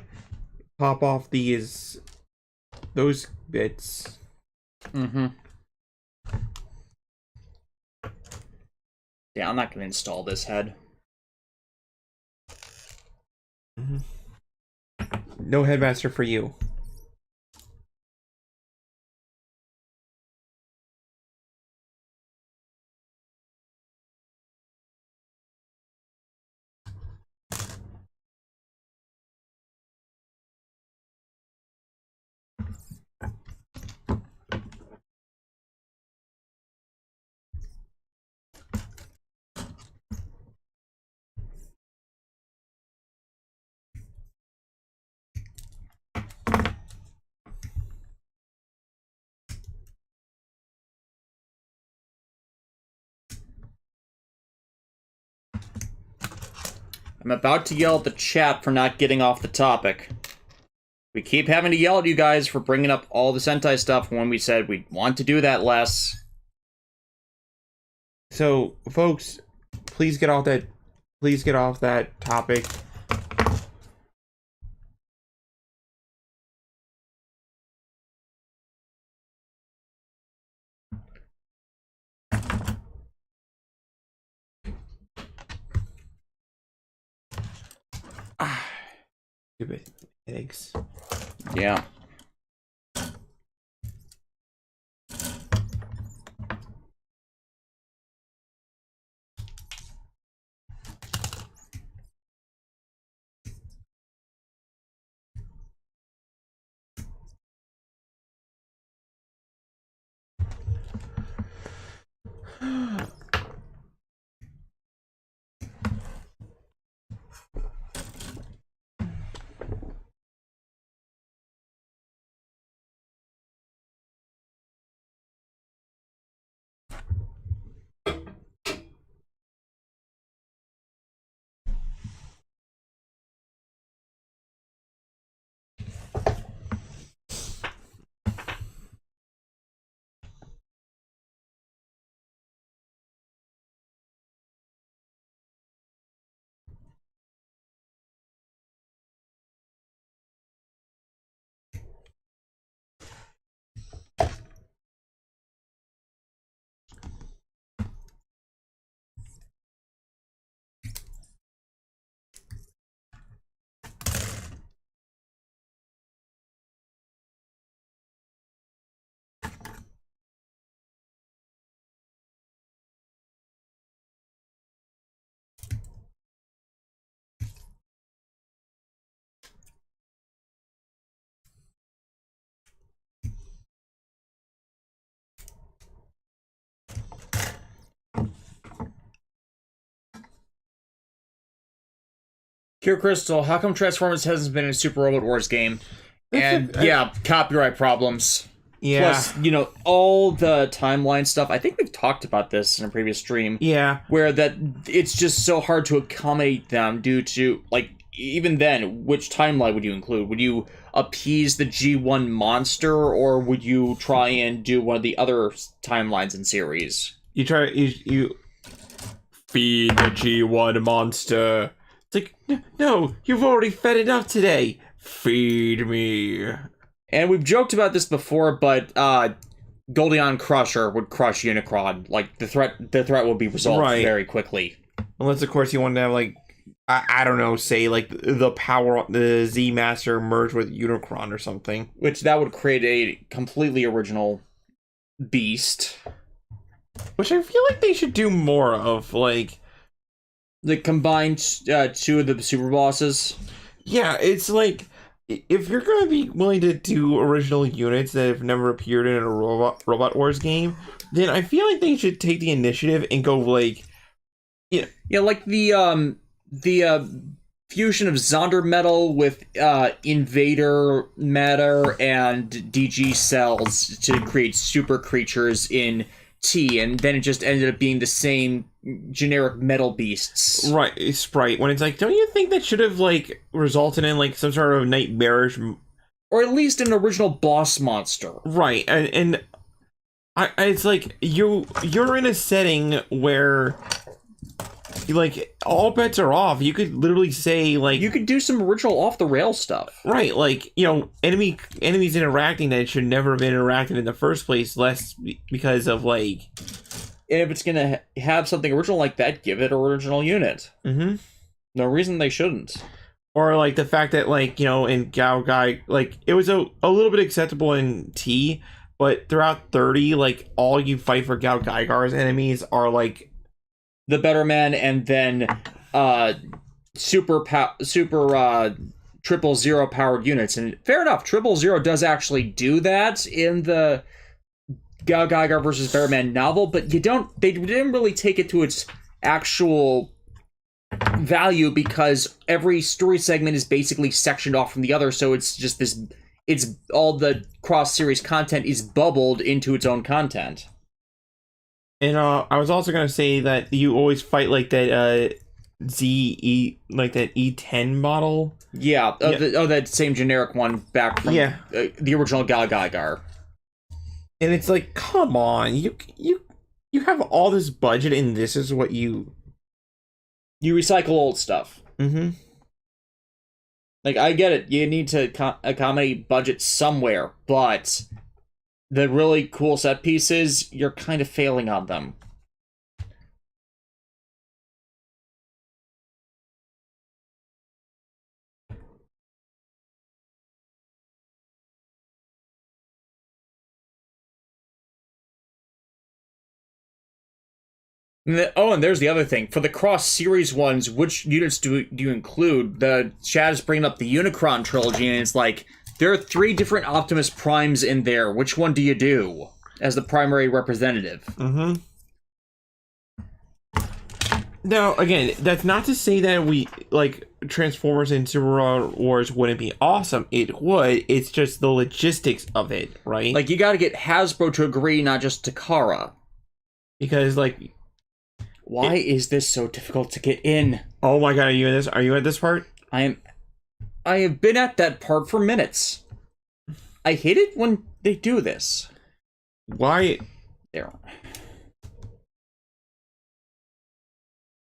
pop off those bits. Mm-hmm. Yeah, I'm not gonna install this head. No headmaster for you. I'm about to yell at the chat for not getting off the topic. We keep having to yell at you guys for bringing up all the Sentai stuff when we said we want to do that less. So, folks, please get off that. Please get off that topic. Stupid eggs. Yeah. Pure Crystal, how come Transformers hasn't been in a Super Robot Wars game? And yeah, copyright problems. Yeah. Plus, you know, all the timeline stuff. I think we've talked about this in a previous stream. Yeah. Where that it's just so hard to accommodate them due to, like, even then, which timeline would you include? Would you appease the G1 monster, or would you try and do one of the other timelines in series? You feed the G1 monster. It's like, no, you've already fed enough today. Feed me. And we've joked about this before, but Goldion Crusher would crush Unicron. Like, the threat would be resolved very quickly. Unless, of course, you want to have, like, I don't know, say, like, the Z Master merge with Unicron or something. Which that would create a completely original beast. Which I feel like they should do more of, like, The combined two of the super bosses. Yeah, it's like if you're gonna be willing to do original units that have never appeared in a Robot Wars game, then I feel like they should take the initiative and go like, yeah, Yeah, like the fusion of Zonder metal with Invader matter and DG cells to create super creatures in T, and then it just ended up being the same generic metal beasts. right, Sprite. When it's like, don't you think that should have like resulted in like some sort of nightmarish, Or at least an original boss monster. right? And it's like you're in a setting where like all bets are off. You could literally say like You could do some original off the rail stuff. right, like enemies interacting that should never have interacted in the first place, less because of like. And if it's gonna have something original like that, give it an original unit. Mm-hmm. No reason they shouldn't. Or like the fact that like in Gao Gai, like it was a little bit acceptable in T, but throughout 30, like all you fight for Gao Gaigar's enemies are like The Better Man, and then super 000 powered units. And fair enough, 000 does actually do that in the Gao Gaigar versus Better Man novel, but they didn't really take it to its actual value because every story segment is basically sectioned off from the other, so it's just this. It's all the cross series content is bubbled into its own content. And I was also gonna say that you always fight like that like that E10 model. Yeah, that same generic one back from the original Gao Gaigar. And it's like, come on, you have all this budget, and this is what you recycle old stuff. Mm-hmm. Like, I get it, you need to accommodate budget somewhere, but the really cool set pieces, you're kind of failing on them. And there's the other thing. For the cross-series ones, which units do you include? The Chad is bringing up the Unicron trilogy, and it's like, there are 3 different Optimus Primes in there. Which one do you do as the primary representative? Mm-hmm. Now, again, that's not to say that we, like, Transformers and Super Wars wouldn't be awesome. It would. It's just the logistics of it, right? Like, you gotta get Hasbro to agree, not just Takara. Because, like... Why is this so difficult to get in? Oh my god, are you in this? Are you at this part? I have been at that part for minutes. I hate it when they do this. Why? There.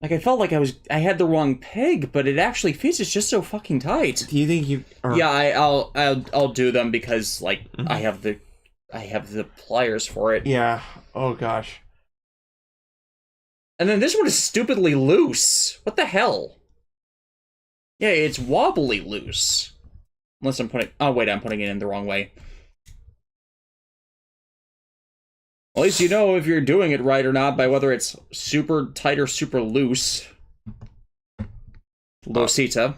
Like, I felt like I had the wrong peg, but it actually fits. It's just so fucking tight. Do you think you? Yeah, I'll do them because like I have the pliers for it. Yeah. Oh gosh. And then this one is stupidly loose. What the hell? Yeah, it's wobbly loose. Unless I'm putting... Oh, wait, I'm putting it in the wrong way. At least you know if you're doing it right or not by whether it's super tight or super loose. Losita.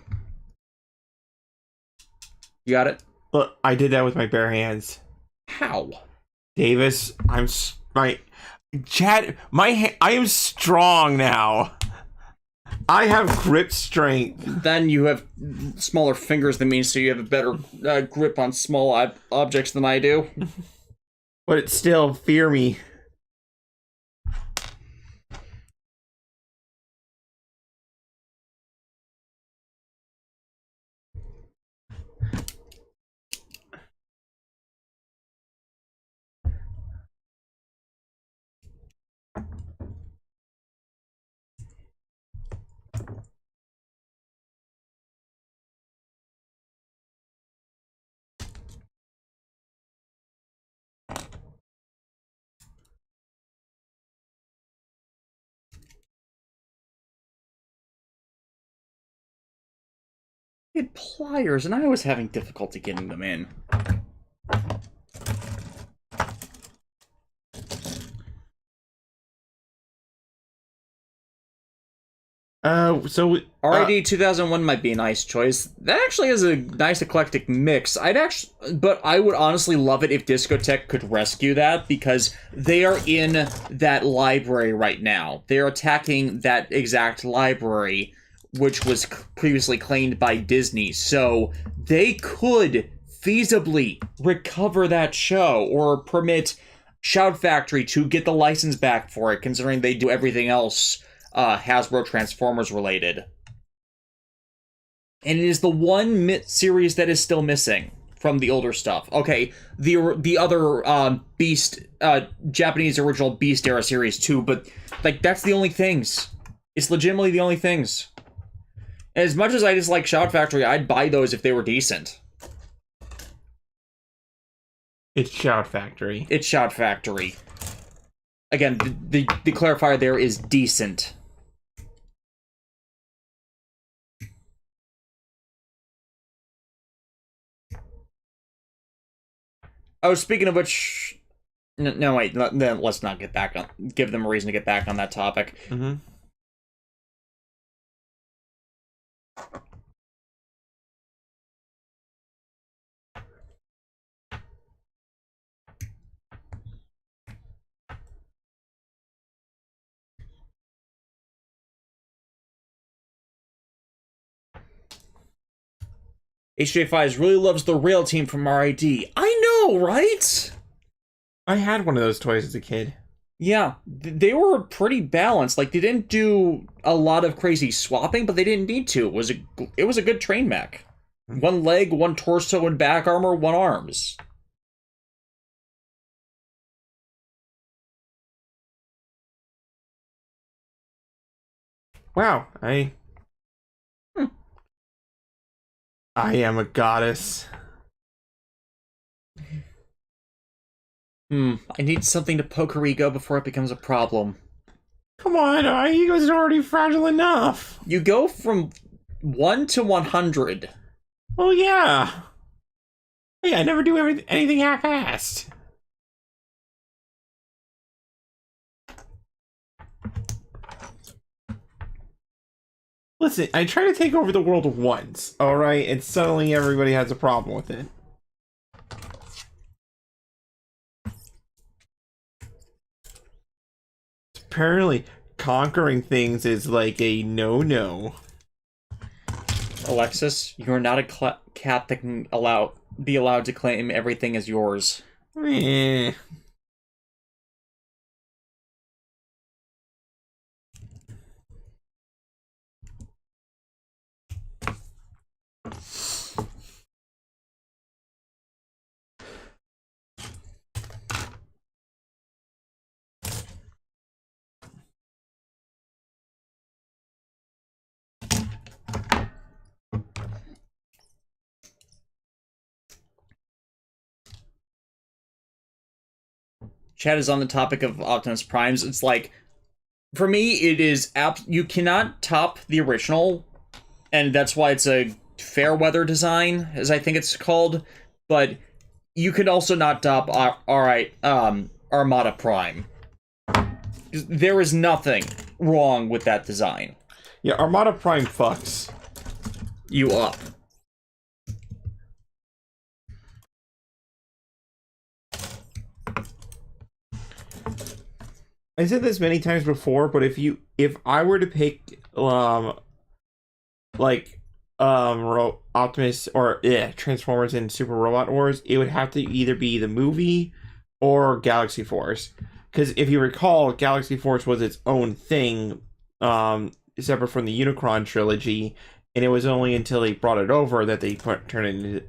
You got it? Look, I did that with my bare hands. How? Davis, Chad, I am strong now. I have grip strength. Then you have smaller fingers than me, so you have a better grip on small objects than I do. But it's still, fear me. It had pliers, and I was having difficulty getting them in. RID 2001 might be a nice choice. That actually has a nice eclectic mix. But I would honestly love it if Discotech could rescue that, because they are in that library right now. They're attacking that exact library, which was previously claimed by Disney. So they could feasibly recover that show or permit Shout Factory to get the license back for it, considering they do everything else Hasbro Transformers related. And it is the one series that is still missing from the older stuff. Okay, the other Beast, Japanese original Beast era series too, but like that's the only things. It's legitimately the only things. And as much as I dislike Shout Factory, I'd buy those if they were decent. It's Shout Factory. It's Shout Factory. Again, the clarifier there is decent. Oh, speaking of which, no wait, let's not get back on. Give them a reason to get back on that topic. Mm-hmm. HJ5 really loves the rail team from RID. I know, right? I had one of those toys as a kid. Yeah, they were pretty balanced. Like, they didn't do a lot of crazy swapping, but they didn't need to. It was a good train mech. One leg, one torso, and back armor, one arms. Wow, I am a goddess. I need something to poke her ego before it becomes a problem. Come on, our ego's already fragile enough. You go from 1 to 100. Oh yeah. Hey, I never do anything half-assed. Listen, I try to take over the world once, alright? And suddenly everybody has a problem with it. Apparently, conquering things is like a no-no. Alexis, you are not a cat that can be allowed to claim everything as yours. Eh. Chat is on the topic of Optimus Primes. It's like, for me, it is you cannot top the original, and that's why it's a fair weather design, as I think it's called. But you can also not top Armada Prime. There is nothing wrong with that design. Yeah, Armada Prime fucks you up. I said this many times before, but if I were to pick Optimus or Transformers and Super Robot Wars, it would have to either be the movie or Galaxy Force. Because if you recall, Galaxy Force was its own thing, separate from the Unicron trilogy, and it was only until they brought it over that they turned it into.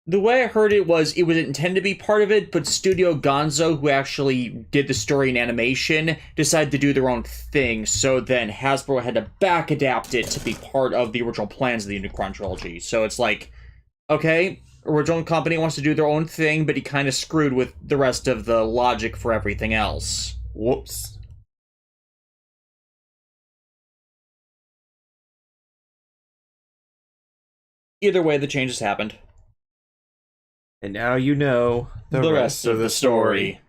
The way I heard it was intended to be part of it, but Studio Gonzo, who actually did the story and animation, decided to do their own thing, so then Hasbro had to back adapt it to be part of the original plans of the Unicron trilogy. So it's like, okay, original company wants to do their own thing, but he kind of screwed with the rest of the logic for everything else. Whoops. Either way, the changes happened. And now you know the rest of the story.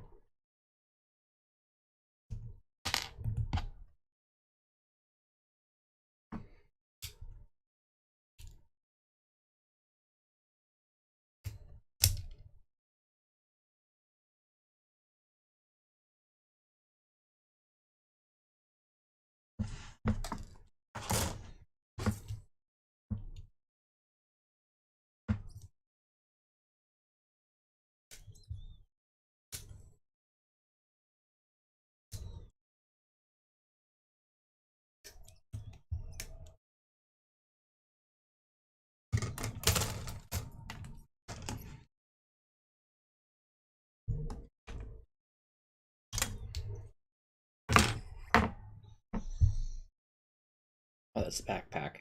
Oh, that's the backpack.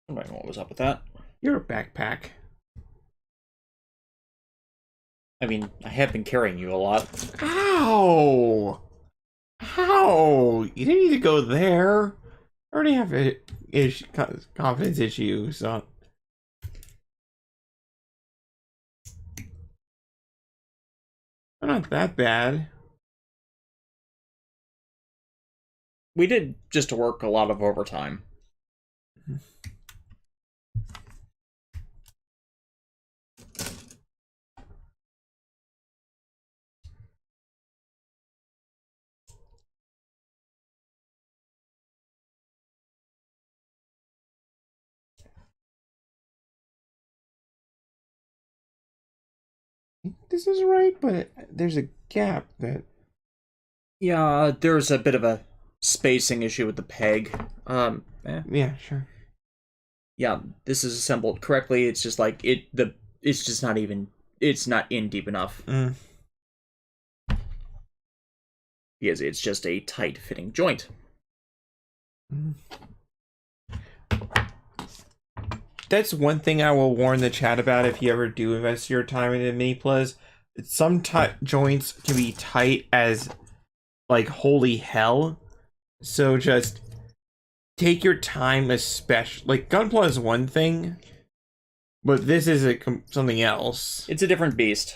I don't know what was up with that. Your backpack. I mean, I have been carrying you a lot. Ow! How? You didn't need to go there. I already have confidence issues. So. They're not that bad. We did just work a lot of overtime. This is right, but there's a gap that... Yeah, there's a bit of a spacing issue with the peg. Yeah, sure. Yeah, this is assembled correctly. It's just like it's just not even, it's not in deep enough. Because it's just a tight fitting joint. That's one thing I will warn the chat about if you ever do invest your time into mini plus. Some joints can be tight as like holy hell. So just take your time, especially like Gunpla is one thing, but this is something else. It's a different beast.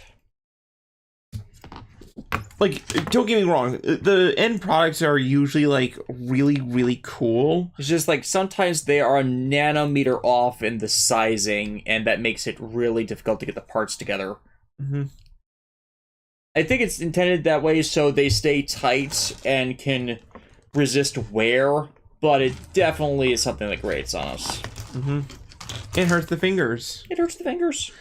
Like, don't get me wrong, the end products are usually like really, really cool. It's just like sometimes they are a nanometer off in the sizing, and that makes it really difficult to get the parts together. I think it's intended that way so they stay tight and can resist wear, but it definitely is something that grates on us. It hurts the fingers. It hurts the fingers.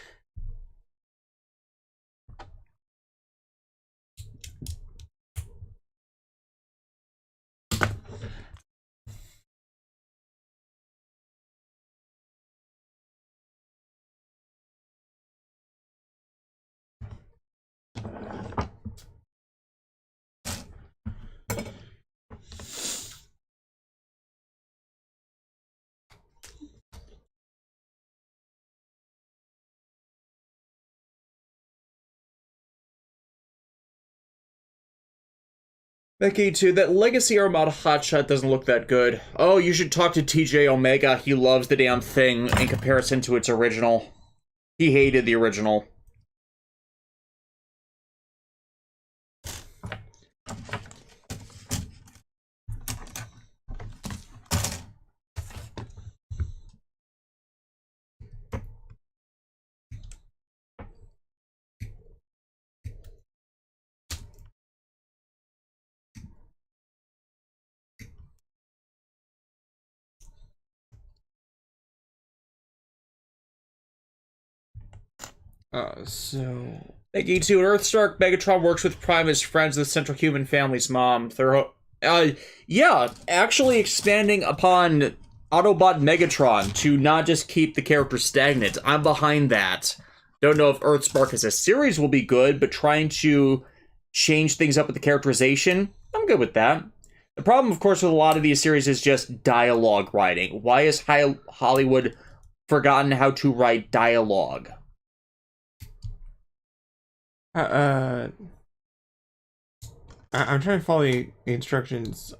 Becky, too, that Legacy Armada hotshot doesn't look that good. Oh, you should talk to TJ Omega. He loves the damn thing in comparison to its original. He hated the original. So... Becky, too, Earthstark Megatron works with Prime as friends of the Central Human Family's mom. Yeah, actually expanding upon Autobot Megatron to not just keep the character stagnant. I'm behind that. Don't know if Earthspark as a series will be good, but trying to change things up with the characterization, I'm good with that. The problem, of course, with a lot of these series is just dialogue writing. Why has Hollywood forgotten how to write dialogue? I'm trying to follow the instructions.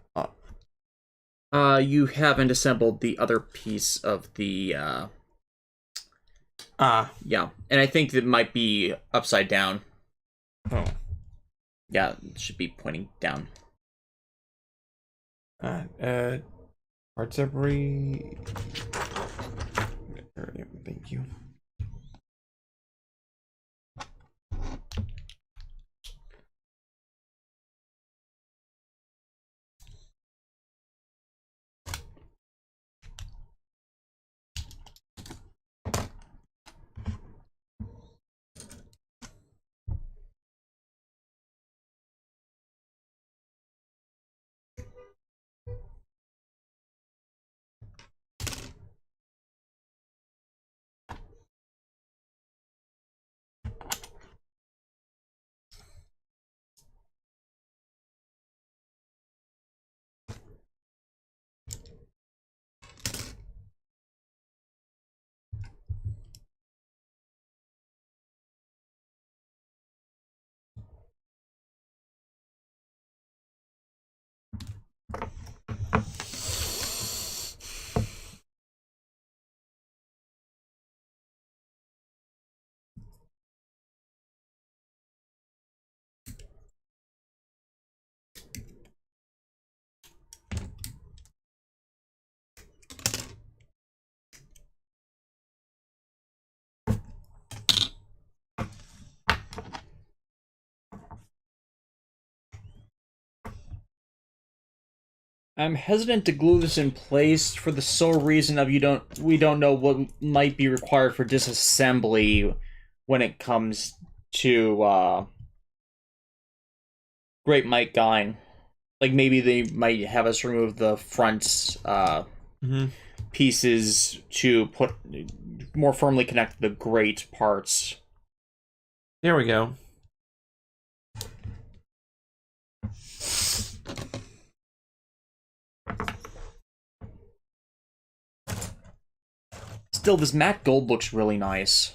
You haven't assembled the other piece of the, yeah. And I think that might be upside down. Oh. Yeah, it should be pointing down. Part separate. Thank you. I'm hesitant to glue this in place for the sole reason of we don't know what might be required for disassembly when it comes to Great Mike Gaine. Like, maybe they might have us remove the front pieces to put more firmly connect the great parts. There we go. Still, this matte gold looks really nice.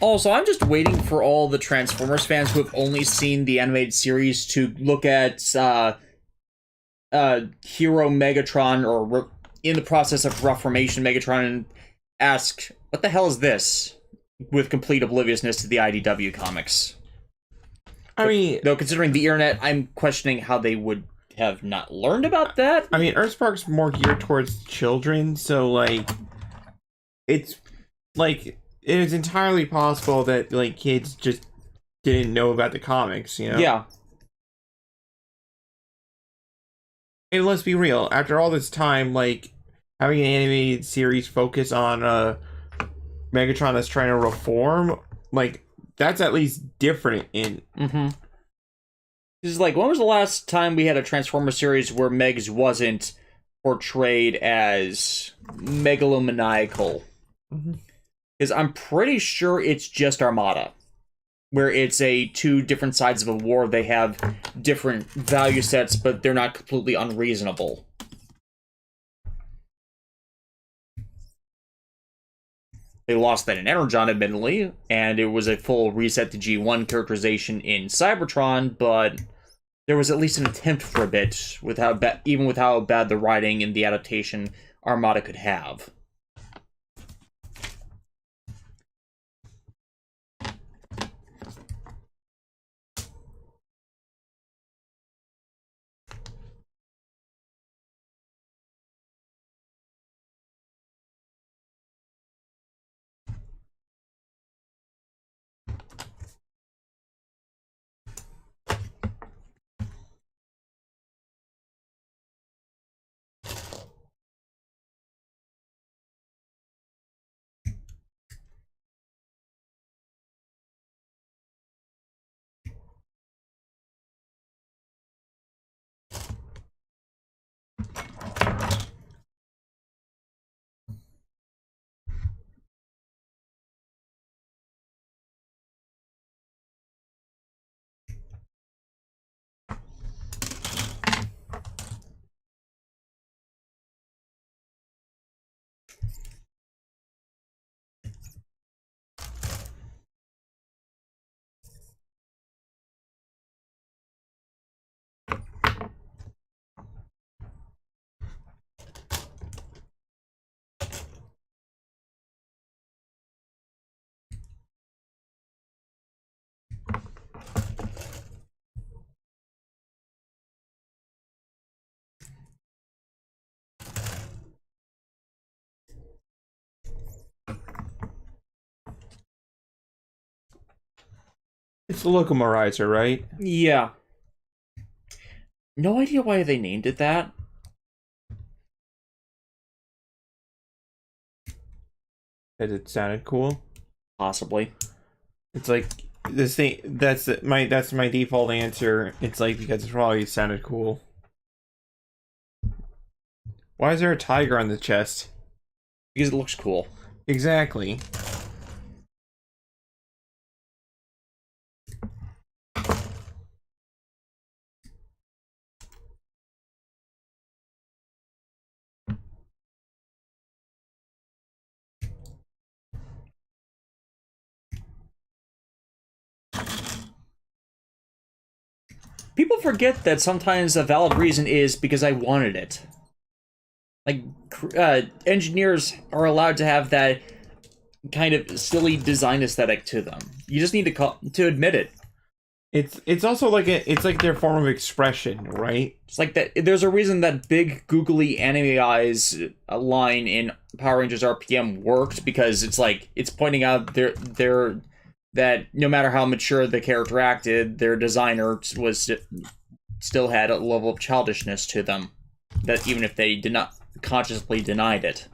Also, I'm just waiting for all the Transformers fans who have only seen the animated series to look at Hero Megatron, or in the process of Reformation Megatron, and ask, what the hell is this? With complete obliviousness to the IDW comics. I mean... Though, considering the internet, I'm questioning how they would have not learned about that. I mean, Earthspark's more geared towards children, so, like... It's, like... It is entirely possible that, like, kids just didn't know about the comics, you know? Yeah. And let's be real, after all this time, like, having an animated series focus on Megatron that's trying to reform, like, that's at least different in... This is like, when was the last time we had a Transformer series where Megs wasn't portrayed as megalomaniacal? Because I'm pretty sure it's just Armada, where it's two different sides of a war. They have different value sets, but they're not completely unreasonable. They lost that in Energon, admittedly, and it was a full reset to G1 characterization in Cybertron, but there was at least an attempt for a bit, with even with how bad the writing and the adaptation Armada could have. It's the Locomorizer, right? Yeah. No idea why they named it that. Because it sounded cool. Possibly. It's like this thing. That's my default answer. It's like because it probably sounded cool. Why is there a tiger on the chest? Because it looks cool. Exactly. People forget that sometimes a valid reason is because I wanted it. Like, engineers are allowed to have that kind of silly design aesthetic to them. You just need to admit it. It's also like it's like their form of expression, right? It's like that. There's a reason that big googly anime eyes line in Power Rangers RPM worked, because it's like it's pointing out that no matter how mature the character acted, their designer still had a level of childishness to them, that even if they did not consciously denied it,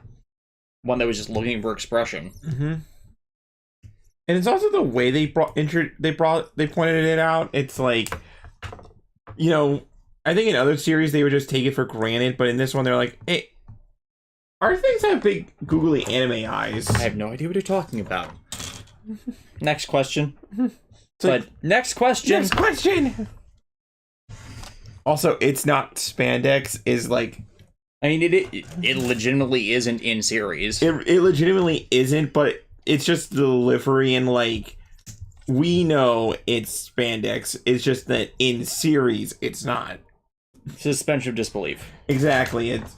one that was just looking for expression. Mm-hmm. And it's also the way they pointed it out. It's like, you know, I think in other series they would just take it for granted, but in this one they're like, hey, our things have big googly anime eyes. I have no idea what you're talking about. Next question. Next question. Next question. Also, it's not spandex. Is like, I mean, it legitimately isn't in series. It legitimately isn't, but it's just the delivery, and like, we know it's spandex. It's just that in series, it's not. Suspension of disbelief. Exactly. It's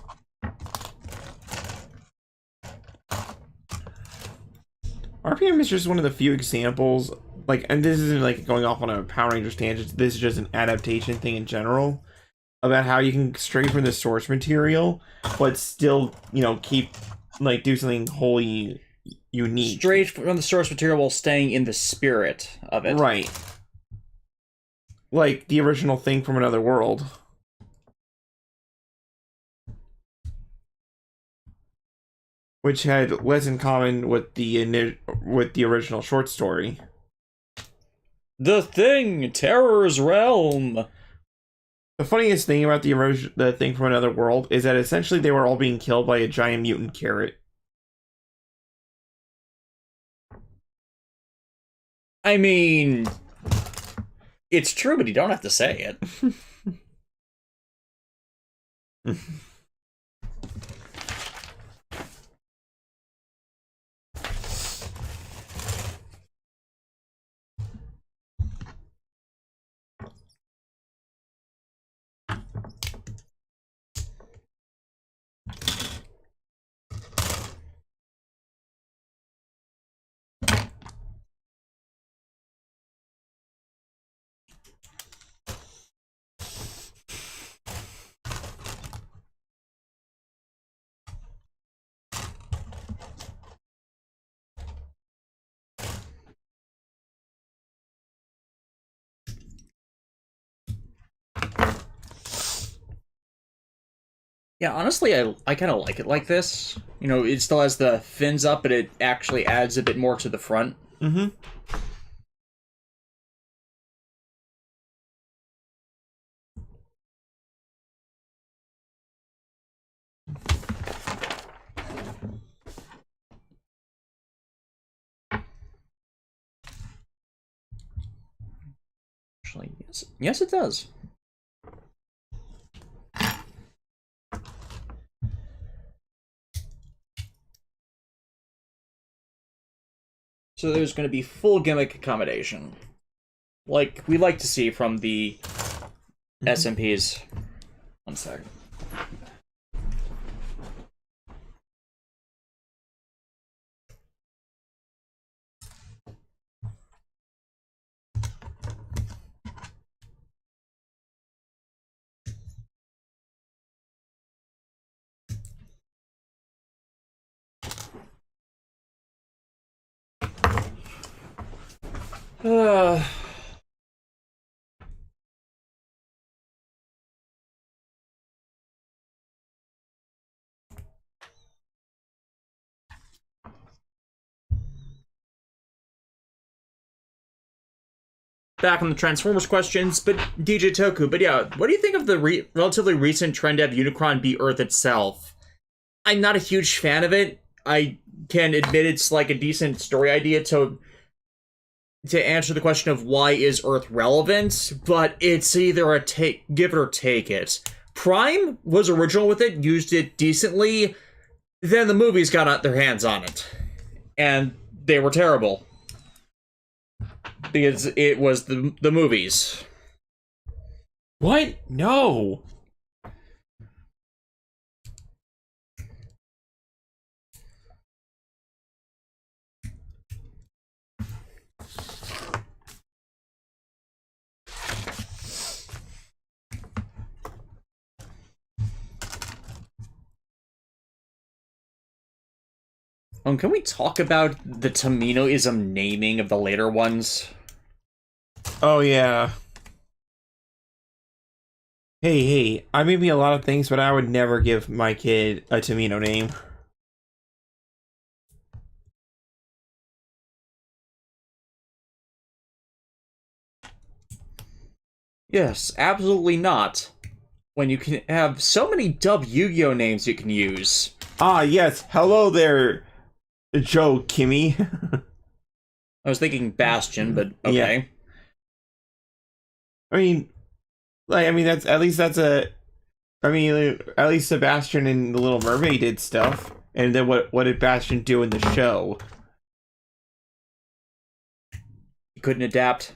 RPM is just one of the few examples. Like, and this isn't like going off on a Power Rangers tangent. This is just an adaptation thing in general about how you can stray from the source material, but still, you know, keep like do something wholly unique. Straight from the source material while staying in the spirit of it. Right. Like the original Thing from Another World. Which had less in common with the original short story. The Thing, Terror's Realm. The funniest thing about the Thing from Another World is that essentially they were all being killed by a giant mutant carrot. I mean, it's true, but you don't have to say it. Yeah, honestly, I kind of like it like this. You know, it still has the fins up, but it actually adds a bit more to the front. Mm-hmm. Actually, yes, it does. So there's going to be full gimmick accommodation, like we like to see from the SMPs. 1 second. Back on the Transformers questions, but DJ Toku. But yeah, what do you think of the relatively recent trend to have Unicron be Earth itself? I'm not a huge fan of it. I can admit it's like a decent story idea to answer the question of why is Earth relevant, but it's either a give it or take it. Prime was original with it, used it decently, then the movies got their hands on it. And they were terrible. Because it was the movies. What? No. Can we talk about the Taminoism naming of the later ones? Oh, yeah. Hey, I may be a lot of things, but I would never give my kid a Tamino name. Yes, absolutely not. When you can have so many dub Yu-Gi-Oh names you can use. Ah, yes. Hello there, Joe Kimmy. I was thinking Bastion, but Yeah. okay. I mean, that's at least at least Sebastian and the Little Mermaid did stuff. And then what did Bastion do in the show? He couldn't adapt.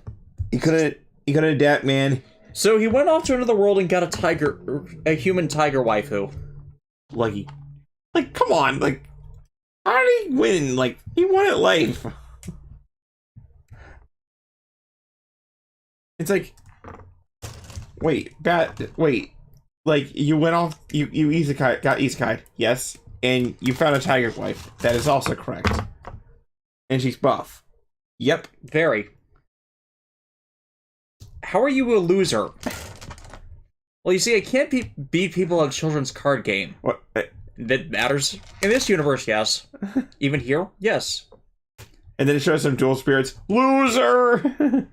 He couldn't adapt, man. So he went off to another world and got a human tiger waifu. Lucky. Like, come on, like, how did he win? Like, he won at life. It's like, wait, like, you went off, you got isekai, yes, and you found a tiger wife. That is also correct. And she's buff. Yep. Very. How are you a loser? Well, you see, I can't beat people at a children's card game. What? That matters. In this universe, yes. Even here, yes. And then it shows some dual spirits. Loser!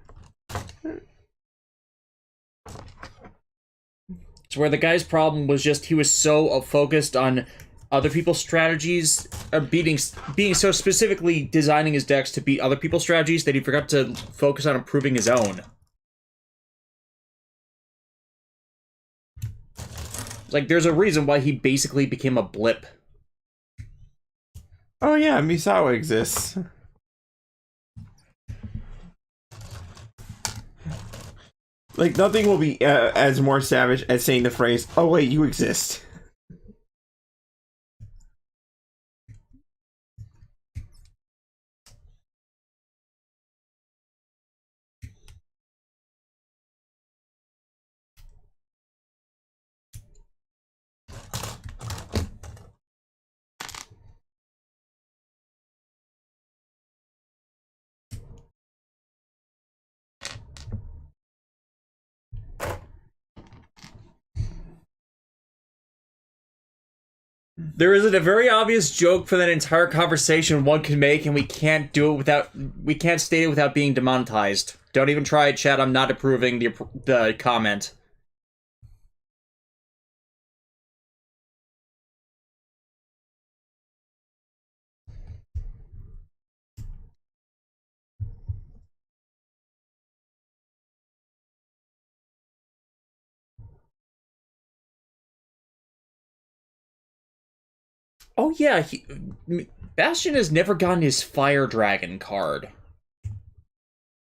It's where the guy's problem was just he was so focused on other people's strategies, being so specifically designing his decks to beat other people's strategies that he forgot to focus on improving his own. Like, there's a reason why he basically became a blip. Oh yeah, Misawa exists. Like, nothing will be as more savage as saying the phrase, "Oh wait, you exist." There isn't a very obvious joke for that entire conversation one can make, and we can't state it without being demonetized. Don't even try it, chat. I'm not approving the comment. Oh yeah, Bastion has never gotten his Fire Dragon card.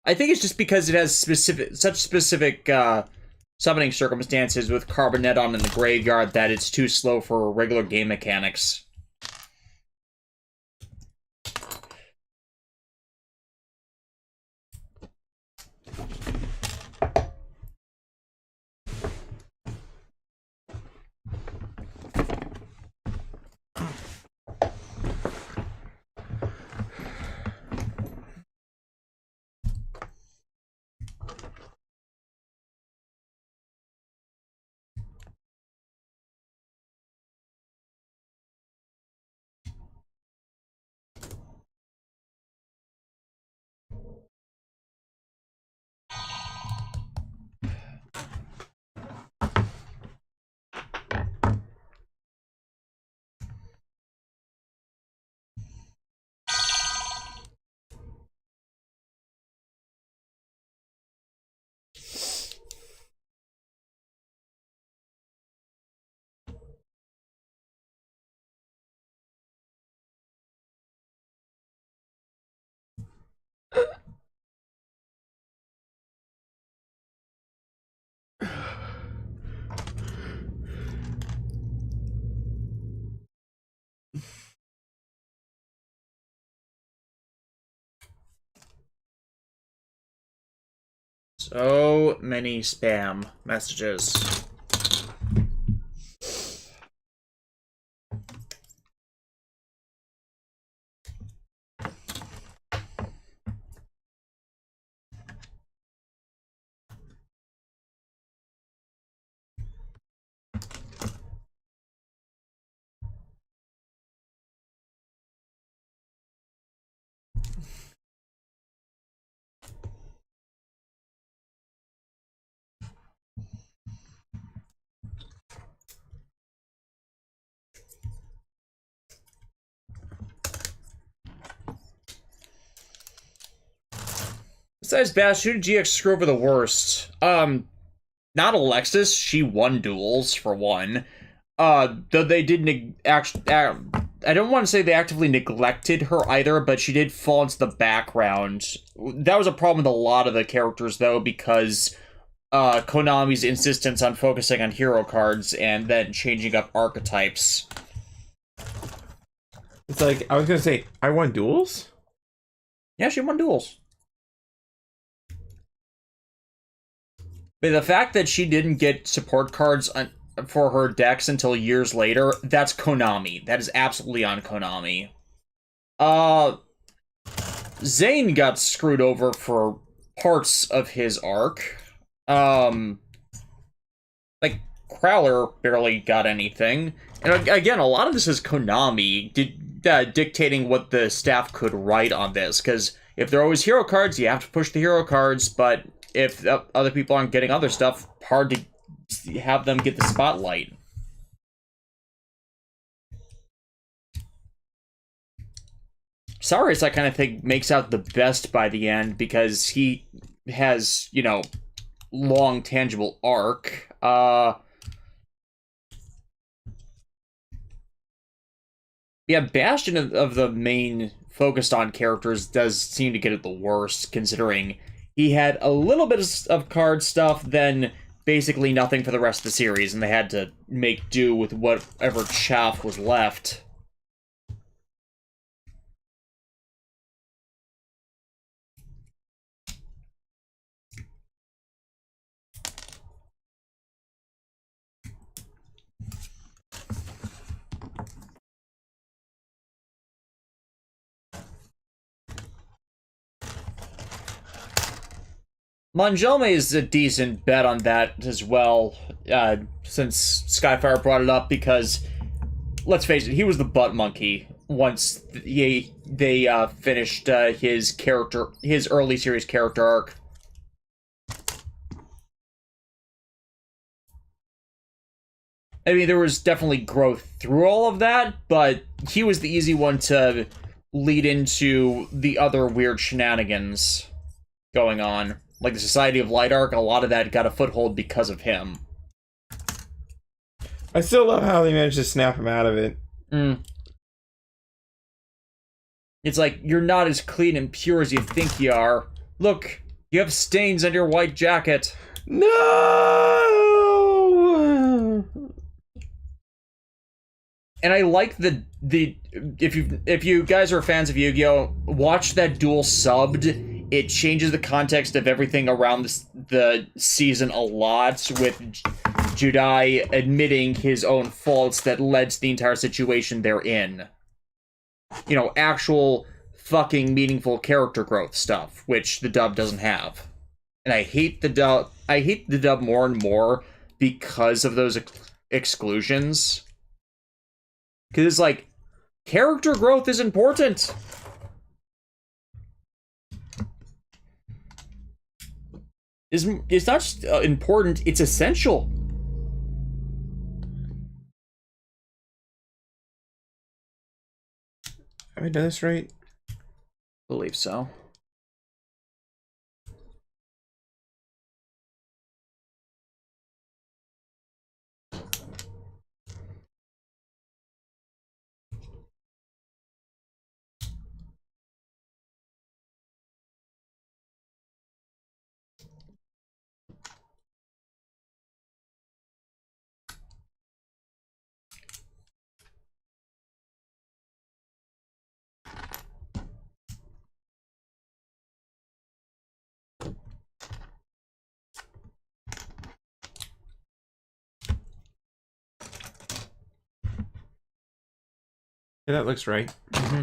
I think it's just because it has such specific summoning circumstances with Carbonetton in the graveyard that it's too slow for regular game mechanics. So many spam messages. Besides Bash, who did GX screw over the worst? Not Alexis. She won duels, for one. Though they did I don't want to say they actively neglected her either, but she did fall into the background. That was a problem with a lot of the characters, though, because Konami's insistence on focusing on hero cards and then changing up archetypes. It's like, I was gonna say, I won duels? Yeah, she won duels. But the fact that she didn't get support cards for her decks until years later, that's Konami. That is absolutely on Konami. Zane got screwed over for parts of his arc. Like, Crowler barely got anything. And again, a lot of this is Konami dictating what the staff could write on this, because if there are always hero cards, you have to push the hero cards, but if other people aren't getting other stuff, hard to have them get the spotlight. Sarius, I kind of think, makes out the best by the end, because he has, you know, long, tangible arc. Yeah, Bastion of the main focused on characters does seem to get it the worst, considering he had a little bit of card stuff, then basically nothing for the rest of the series, and they had to make do with whatever chaff was left. Mongelme is a decent bet on that as well, since Skyfire brought it up, because, let's face it, he was the butt monkey once they finished his early series character arc. I mean, there was definitely growth through all of that, but he was the easy one to lead into the other weird shenanigans going on. Like the Society of Light arc, a lot of that got a foothold because of him. I still love how they managed to snap him out of it. It's like, you're not as clean and pure as you think you are. Look, you have stains on your white jacket. No! And I like if you guys are fans of Yu-Gi-Oh, watch that duel subbed. It changes the context of everything around the season a lot, with Judai admitting his own faults that led to the entire situation they're in. You know, actual fucking meaningful character growth stuff, which the dub doesn't have. And I hate the dub. I hate the dub more and more because of those exclusions. Because it's like, character growth is important. It's not just important, it's essential. Have I done this right? I believe so. Yeah, that looks right. Mm-hmm.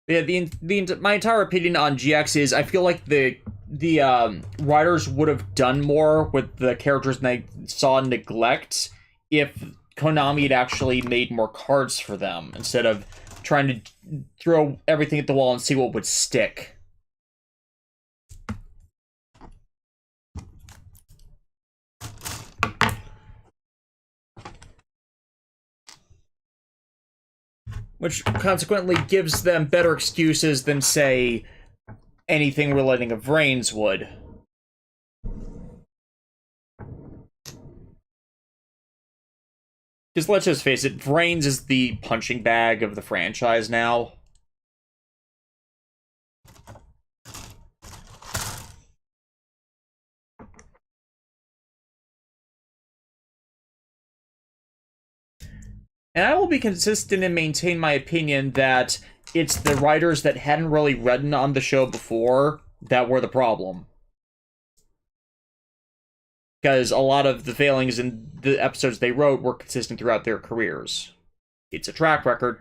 Yeah, my entire opinion on GX is I feel like the writers would have done more with the characters they saw neglect if Konami had actually made more cards for them instead of trying to throw everything at the wall and see what would stick. Which consequently gives them better excuses than, say, anything relating to Vrains would. Because let's just face it, Vrains is the punching bag of the franchise now. And I will be consistent and maintain my opinion that it's the writers that hadn't really written on the show before that were the problem. Because a lot of the failings in the episodes they wrote were consistent throughout their careers. It's a track record.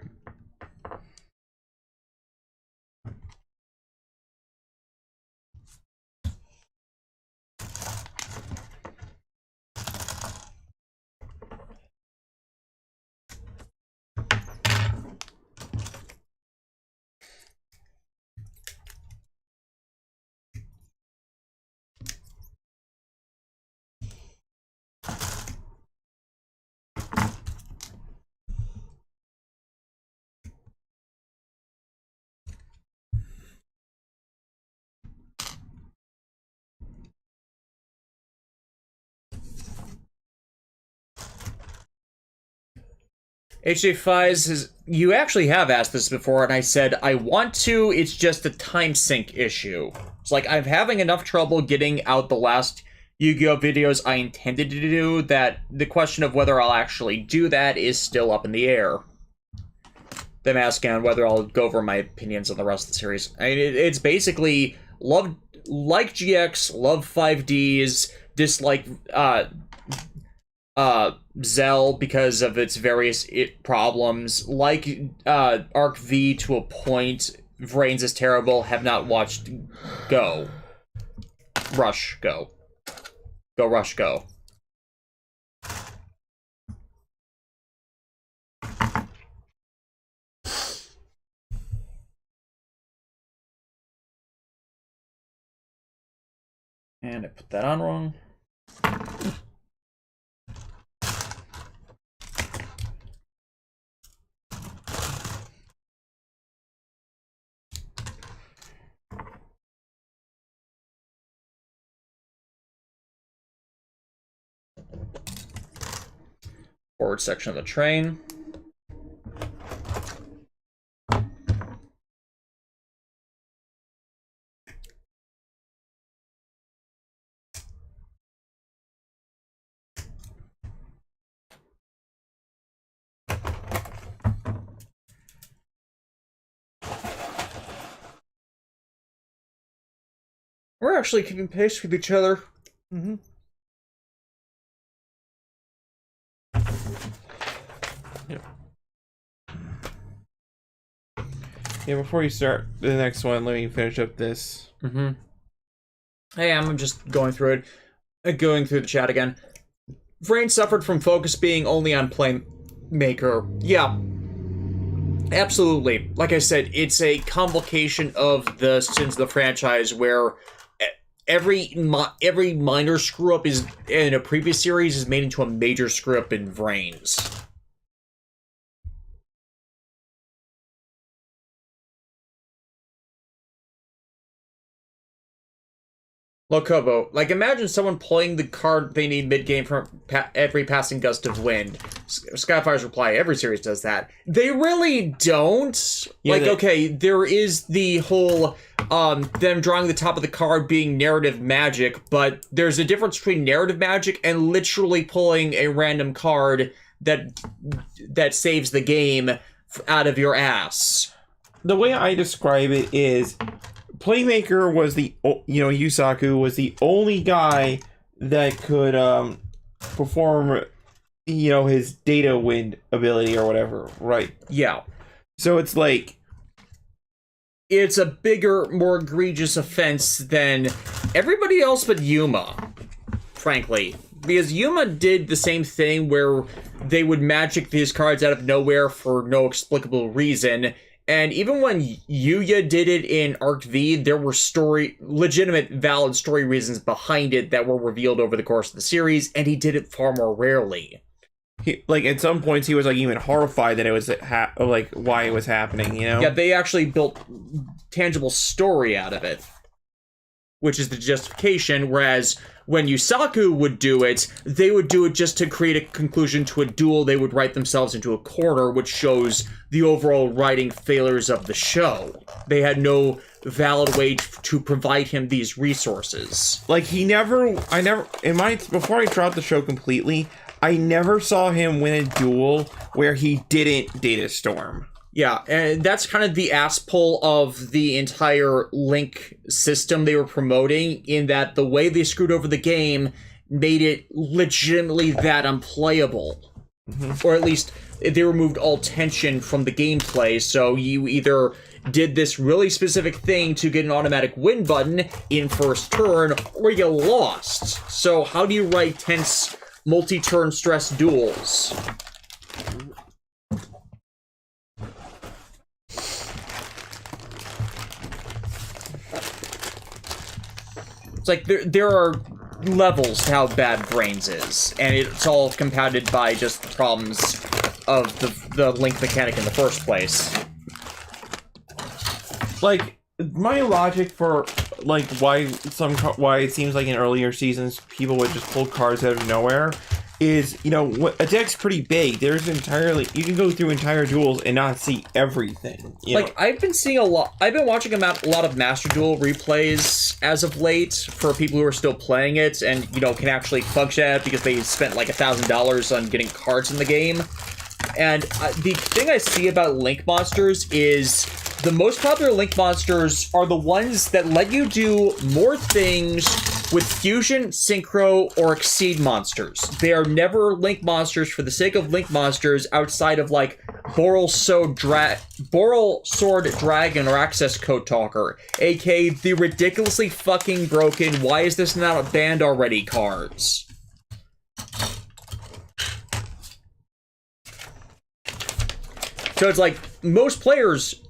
HJ Fies is. You actually have asked this before, and I said, I want to, it's just a time sync issue. It's like, I'm having enough trouble getting out the last Yu-Gi-Oh! Videos I intended to do that the question of whether I'll actually do that is still up in the air. Them asking on whether I'll go over my opinions on the rest of the series. I mean, it's basically, like GX, love 5Ds, dislike, Zell because of its various problems, like Arc V to a point. Vrains is terrible. Have not watched Go Rush Go Rush Go. And I put that on wrong. Forward section of the train. We're actually keeping pace with each other. Mm-hmm. Yeah, before you start the next one, let me finish up this. Mm-hmm. Hey, I'm just going through it. Going through the chat again. Vrain suffered from focus being only on Playmaker. Yeah. Absolutely. Like I said, it's a convocation of the sins of the franchise where every minor screw-up is in a previous series is made into a major screw-up in Vrains. Lokobo, like imagine someone playing the card they need mid-game from every passing gust of wind. Skyfire's reply, every series does that. They really don't. Yeah, okay, there is the whole, them drawing the top of the card being narrative magic, but there's a difference between narrative magic and literally pulling a random card that saves the game out of your ass. The way I describe it is, Playmaker was Yusaku was the only guy that could perform, his data wind ability or whatever, right? Yeah. So it's like, it's a bigger, more egregious offense than Everybody else but Yuma, frankly. Because Yuma did the same thing where they would magic these cards out of nowhere for no explicable reason. And even when Yuya did it in Arc V, there were legitimate, valid story reasons behind it that were revealed over the course of the series, and he did it far more rarely. Like, at some points, he was, like, even horrified that it was, why it was happening, you know? Yeah, they actually built tangible story out of it, which is the justification, whereas when Yusaku would do it, they would do it just to create a conclusion to a duel. They would write themselves into a corner, which shows the overall writing failures of the show. They had no valid way to provide him these resources. Like, before I dropped the show completely, I never saw him win a duel where he didn't Data Storm. Yeah, and that's kind of the ass pull of the entire Link system they were promoting, in that the way they screwed over the game made it legitimately that unplayable. Mm-hmm. Or at least they removed all tension from the gameplay, so you either did this really specific thing to get an automatic win button in first turn, or you lost. So how do you write tense multi-turn stress duels? It's like there are levels to how bad Brains is, and it's all compounded by just problems of the Link mechanic in the first place. Like, my logic for, like, why it seems like in earlier seasons people would just pull cards out of nowhere is, you know, a deck's pretty big. You can go through entire duels and not see everything. Like, I've been watching a lot of Master Duel replays as of late for people who are still playing it and, you know, can actually function at it because they spent like $1,000 on getting cards in the game. And the thing I see about Link monsters is the most popular Link monsters are the ones that let you do more things with Fusion, Synchro, or Exceed monsters. They are never Link monsters for the sake of Link monsters outside of, like, Boral Sword Dragon or Access Code Talker, aka the ridiculously fucking broken why is this not a banned already cards. So it's like, most players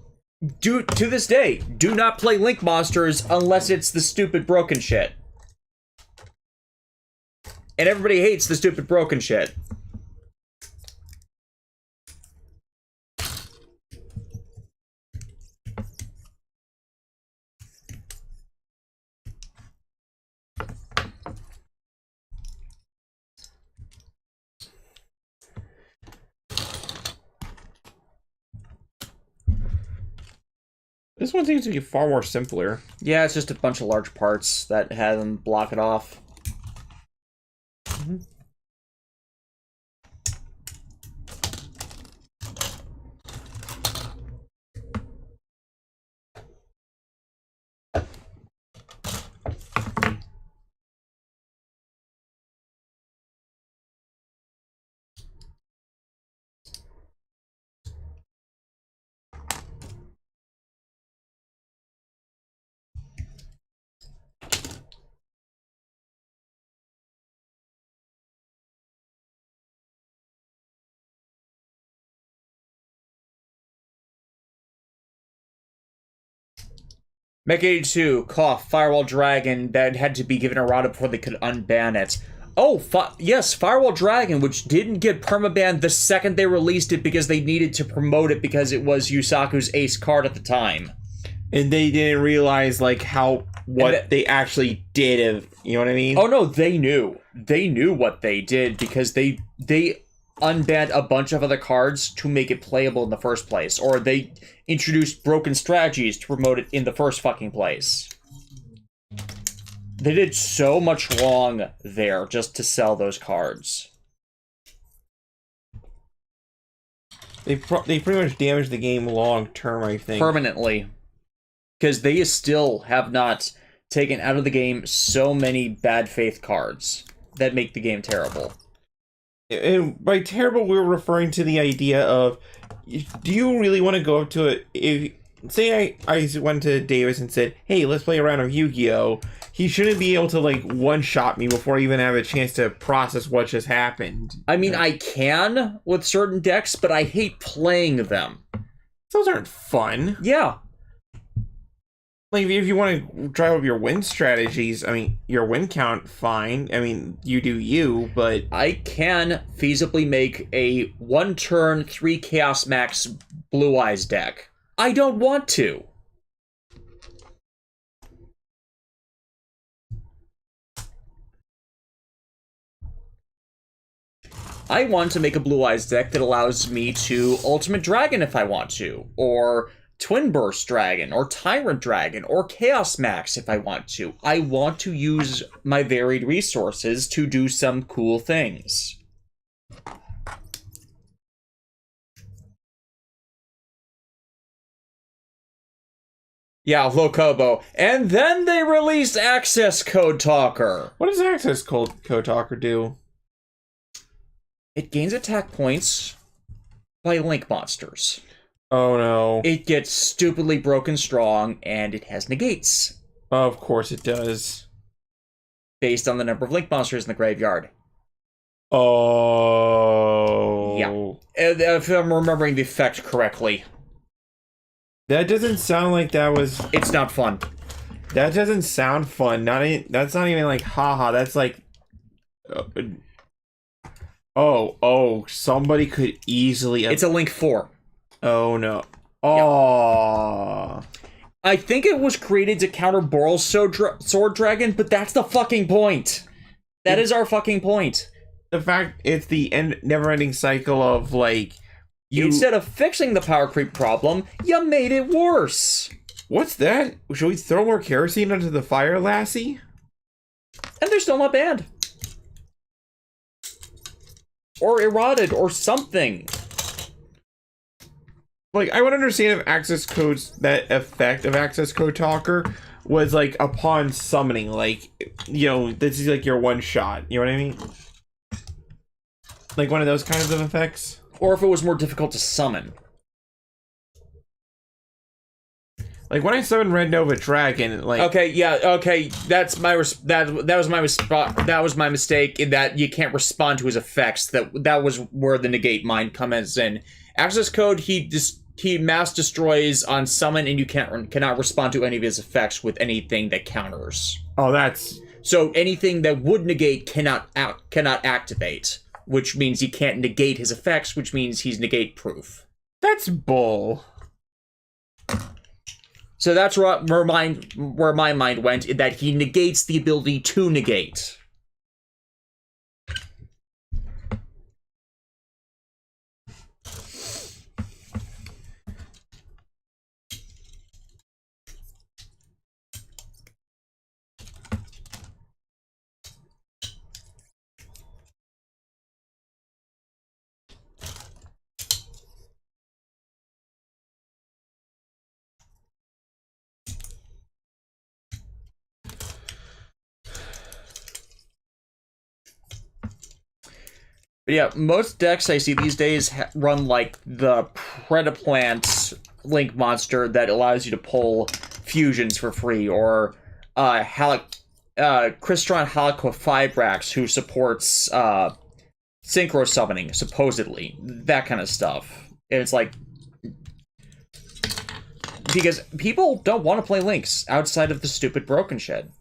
to this day do not play Link monsters unless it's the stupid broken shit. And everybody hates the stupid broken shit. This one seems to be far more simpler. Yeah, it's just a bunch of large parts that have them block it off. Mm-hmm. Mech 82, cough, Firewall Dragon, that had to be given errata before they could unban it. Oh, yes, Firewall Dragon, which didn't get permabanned the second they released it because they needed to promote it because it was Yusaku's ace card at the time. And they didn't realize, like, they actually did, you know what I mean? Oh, no, they knew. They knew what they did because they unbanned a bunch of other cards to make it playable in the first place, or they introduced broken strategies to promote it in the first fucking place. They did so much wrong there just to sell those cards. They pretty much damaged the game long term, I think. Permanently. Because they still have not taken out of the game so many bad faith cards that make the game terrible. And by terrible, we're referring to the idea of, do you really want to go up to it? Say I went to Davis and said, hey, let's play a round of Yu-Gi-Oh! he shouldn't be able to like one-shot me before I even have a chance to process what just happened. I mean, I can with certain decks, but I hate playing them. Those aren't fun. Yeah. Like, if you want to drive up your win strategies, I mean, your win count, fine. I mean, you do you, but... I can feasibly make a 1-turn, 3 Chaos Max Blue Eyes deck. I don't want to. I want to make a Blue Eyes deck that allows me to Ultimate Dragon if I want to, or Twin Burst Dragon, or Tyrant Dragon, or Chaos Max if I want to. I want to use my varied resources to do some cool things. Yeah, Locobo. And then they released Access Code Talker. What does Access Code Talker do? It gains attack points by link monsters. Oh no. It gets stupidly broken strong, and it has negates. Of course it does. Based on the number of link monsters in the graveyard. Oh. Yeah. If I'm remembering the effect correctly. That doesn't sound like that was... It's not fun. That doesn't sound fun. That's not even like, haha, that's like... Oh, somebody could easily... It's a link 4. Oh, no. Oh. Yep. I think it was created to counter Boral's Sword Dragon, but that's the fucking point. That is our fucking point. The fact it's the never-ending cycle of, like... Instead of fixing the power creep problem, you made it worse. What's that? Should we throw more kerosene onto the fire, Lassie? And they're still not banned. Or eroded, or something. Like, I would understand if access codes, that effect of access code talker was, like, upon summoning, like, you know, this is, like, your one shot, you know what I mean? Like, one of those kinds of effects? Or if it was more difficult to summon. Like, when I summoned Red Nova Dragon, like... Okay, that's my that was my mistake in that you can't respond to his effects. That was where the negate mind comes in. Access code, he mass destroys on summon, and you cannot respond to any of his effects with anything that counters. Oh, that's... So anything that would negate cannot activate, which means you can't negate his effects, which means he's negate proof. That's bull. So that's where my mind went, that he negates the ability to negate. But yeah, most decks I see these days run like the Predaplant Link monster that allows you to pull fusions for free, or Crystron Haliquafibrax, who supports synchro summoning, supposedly. That kind of stuff. And it's like... Because people don't want to play Links outside of the stupid Broken Shed.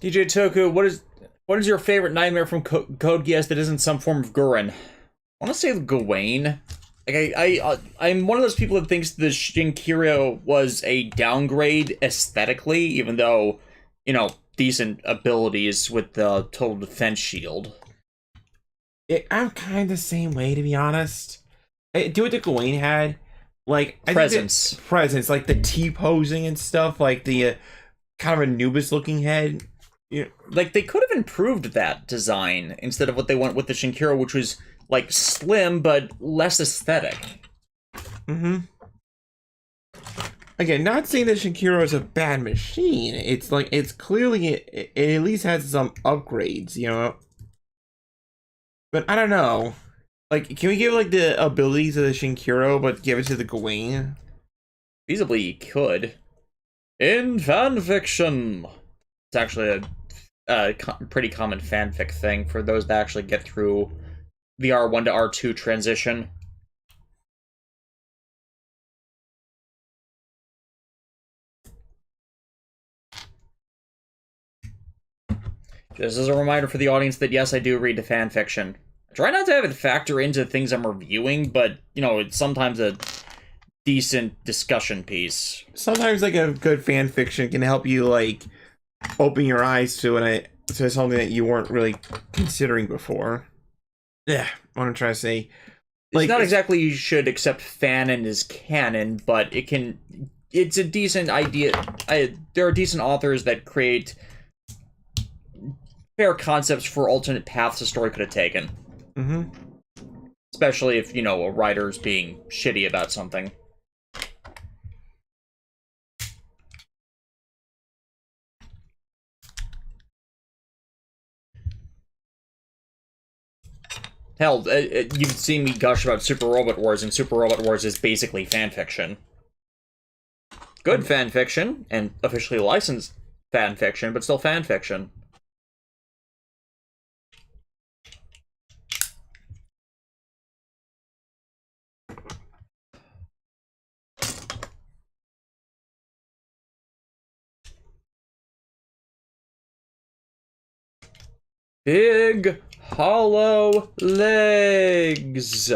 DJ Toku, what is your favorite nightmare from Code Geass that isn't some form of Gurren? I want to say Gawain. Like I'm one of those people that thinks the Shinkirio was a downgrade aesthetically, even though, you know, decent abilities with the total defense shield. I'm kind of the same way, to be honest. Do what the Gawain had, like presence, like the T-posing and stuff, like the kind of Anubis looking head. Yeah. Like, they could have improved that design instead of what they went with the Shinkiro, which was, like, slim, but less aesthetic. Mm-hmm. Again, not saying that Shinkiro is a bad machine. It's like, it's clearly, it at least has some upgrades, you know? But I don't know. Like, can we give, like, the abilities of the Shinkiro, but give it to the Gawain? Feasibly, you could. In fanfiction! It's actually a pretty common fanfic thing for those that actually get through the R1 to R2 transition. Just as a reminder for the audience that yes, I do read the fanfiction. I try not to have it factor into things I'm reviewing, but, you know, it's sometimes a decent discussion piece. Sometimes, like, a good fanfiction can help you, like, open your eyes to something that you weren't really considering before. Yeah, what I'm trying to say. Like, it's not exactly you should accept fanon as canon, but it's a decent idea. There are decent authors that create fair concepts for alternate paths a story could have taken. Mm-hmm. Especially if, you know, a writer's being shitty about something. Hell, you've seen me gush about Super Robot Wars, and Super Robot Wars is basically fanfiction. Good fanfiction, and officially licensed fanfiction, but still fanfiction. Big hollow legs.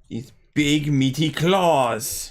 These big meaty claws.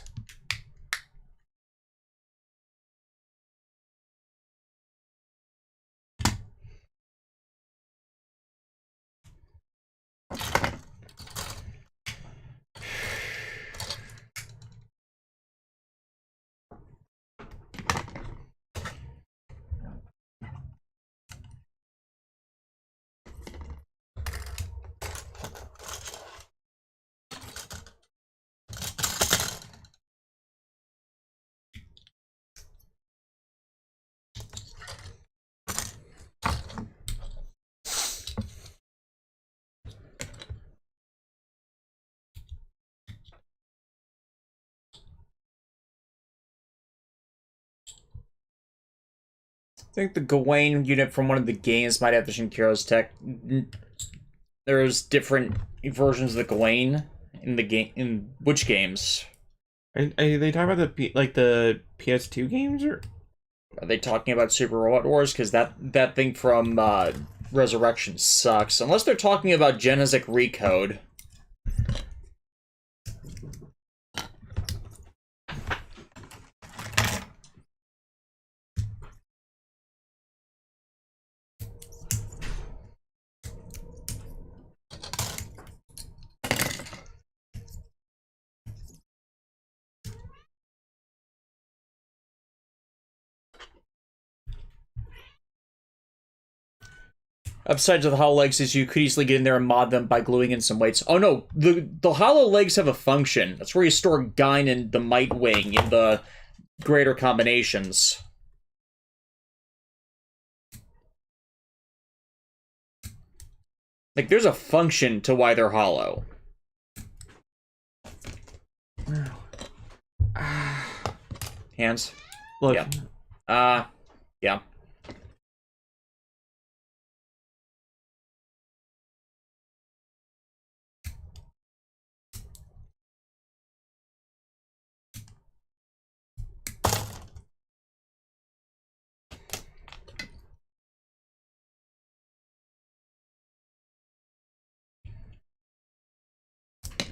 I think the Gawain unit from one of the games might have the Shinkiro's tech. There's different versions of the Gawain in the game. In which games? Are they talking about the PS2 games, or are they talking about Super Robot Wars? Because that thing from Resurrection sucks. Unless they're talking about Genesis Recode. Upsides of the hollow legs is you could easily get in there and mod them by gluing in some weights. Oh no, the hollow legs have a function. That's where you store Gaine and the Might Wing in the greater combinations. Like, there's a function to why they're hollow. Hands? look? Yeah. Yeah.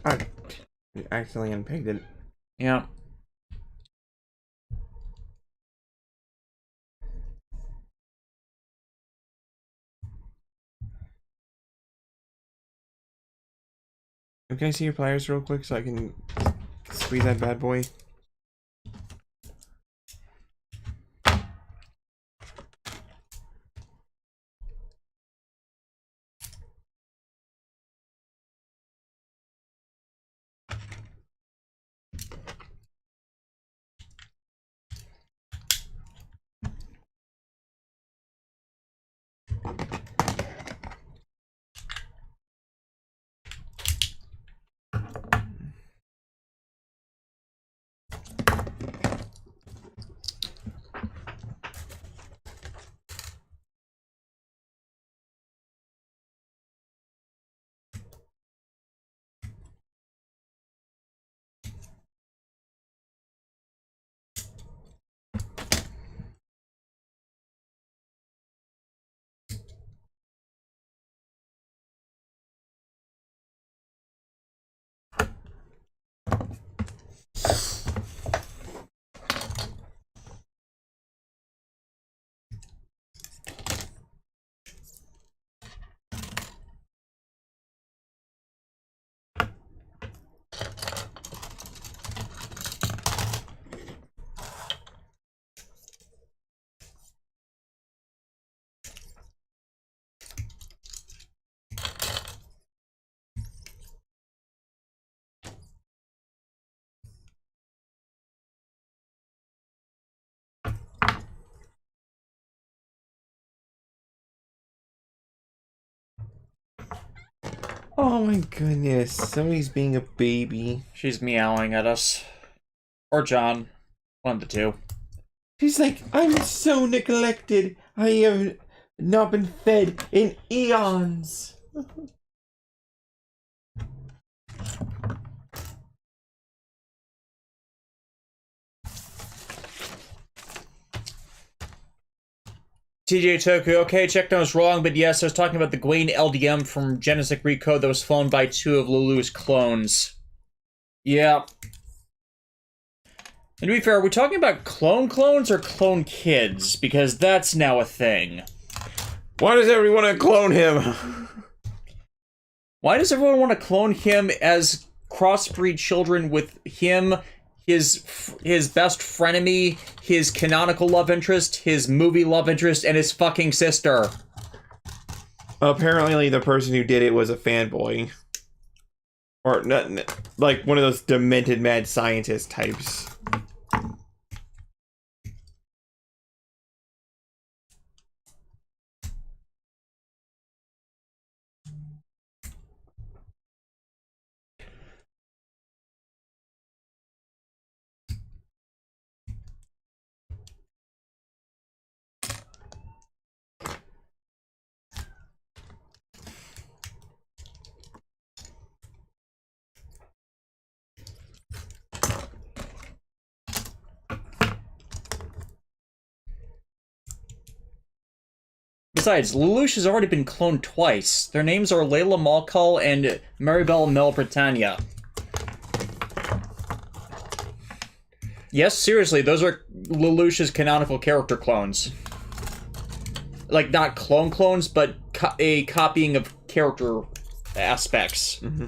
I accidentally unpegged it. Yeah. Can I see your pliers real quick so I can squeeze that bad boy? Oh my goodness, somebody's being a baby. She's meowing at us. Or John. One of the two. She's like, I'm so neglected. I have not been fed in eons. TJ Toku, okay, check was wrong, but yes, I was talking about the Gaine LDM from Genesis Recode that was flown by 2 of Lulu's clones. Yeah. And to be fair, are we talking about clones or clone kids? Because that's now a thing. Why does everyone want to clone him? Why does everyone want to clone him as crossbreed children with him, his best frenemy, his canonical love interest, his movie love interest, and his fucking sister? Apparently the person who did it was a fanboy. Or, not, like, one of those demented mad scientist types. Besides, Lelouch has already been cloned twice. Their names are Layla Malkal and Maribel Mel Britannia. Yes, seriously, those are Lelouch's canonical character clones. Like, not clones, but a copying of character aspects. Mm-hmm.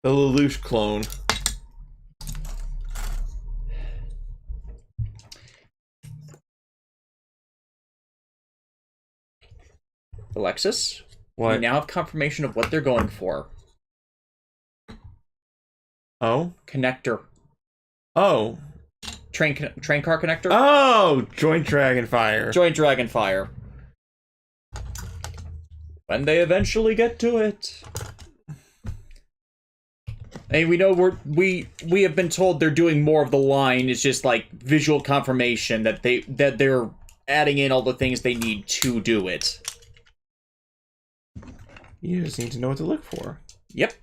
The Lelouch clone. Alexis, What? we now have confirmation of what they're going for. Oh? Connector. Oh. Train car connector? Oh! Joint Dragonfire. Joint Dragonfire. When they eventually get to it. And we know we have been told they're doing more of the line. It's just like visual confirmation that they're adding in all the things they need to do it. You just need to know what to look for. Yep.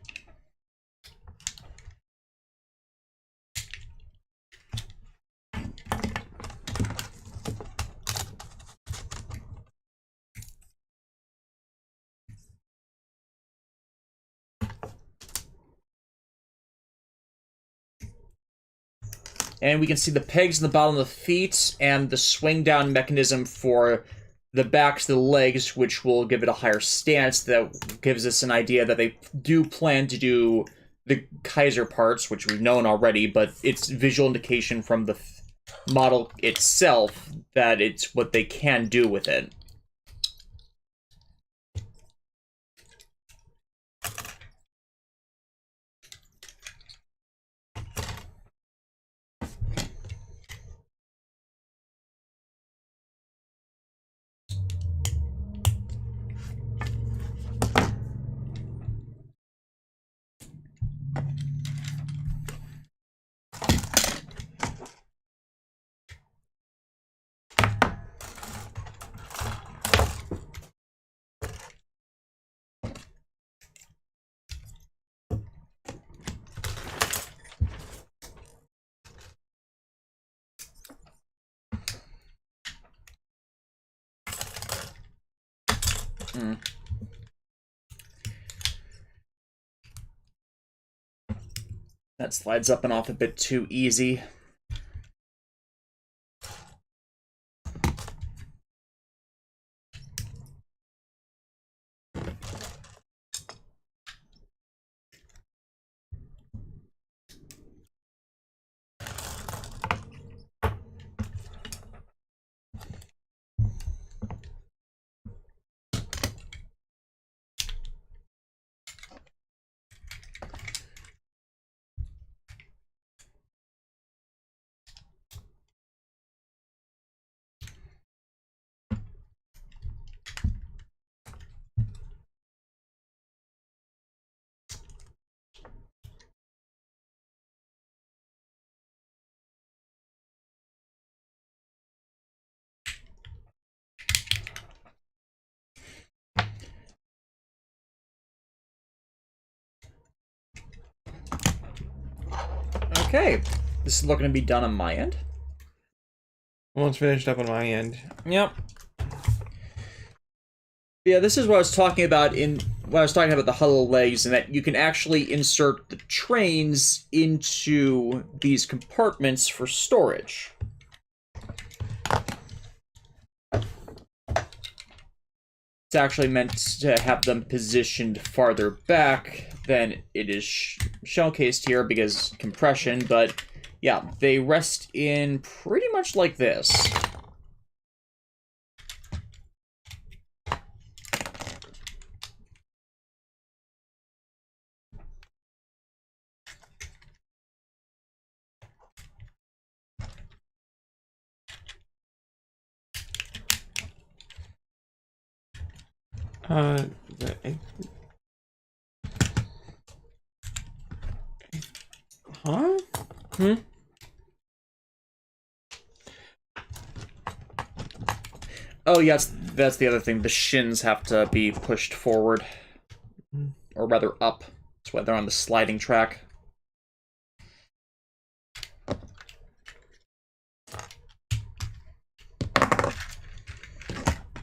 And we can see the pegs in the bottom of the feet and the swing down mechanism for the backs of the legs, which will give it a higher stance. That gives us an idea that they do plan to do the Kaiser parts, which we've known already, but it's visual indication from the model itself that it's what they can do with it. That slides up and off a bit too easy. Okay, this is looking to be done on my end. Well, it's finished up on my end. Yep. Yeah, this is what I was talking about when I was talking about the hollow legs, and that you can actually insert the trains into these compartments for storage. It's actually meant to have them positioned farther back than it is showcased here because compression, but yeah, they rest in pretty much like this. Huh? Oh, yes, that's the other thing. The shins have to be pushed forward. Or rather, up. That's why they're on the sliding track.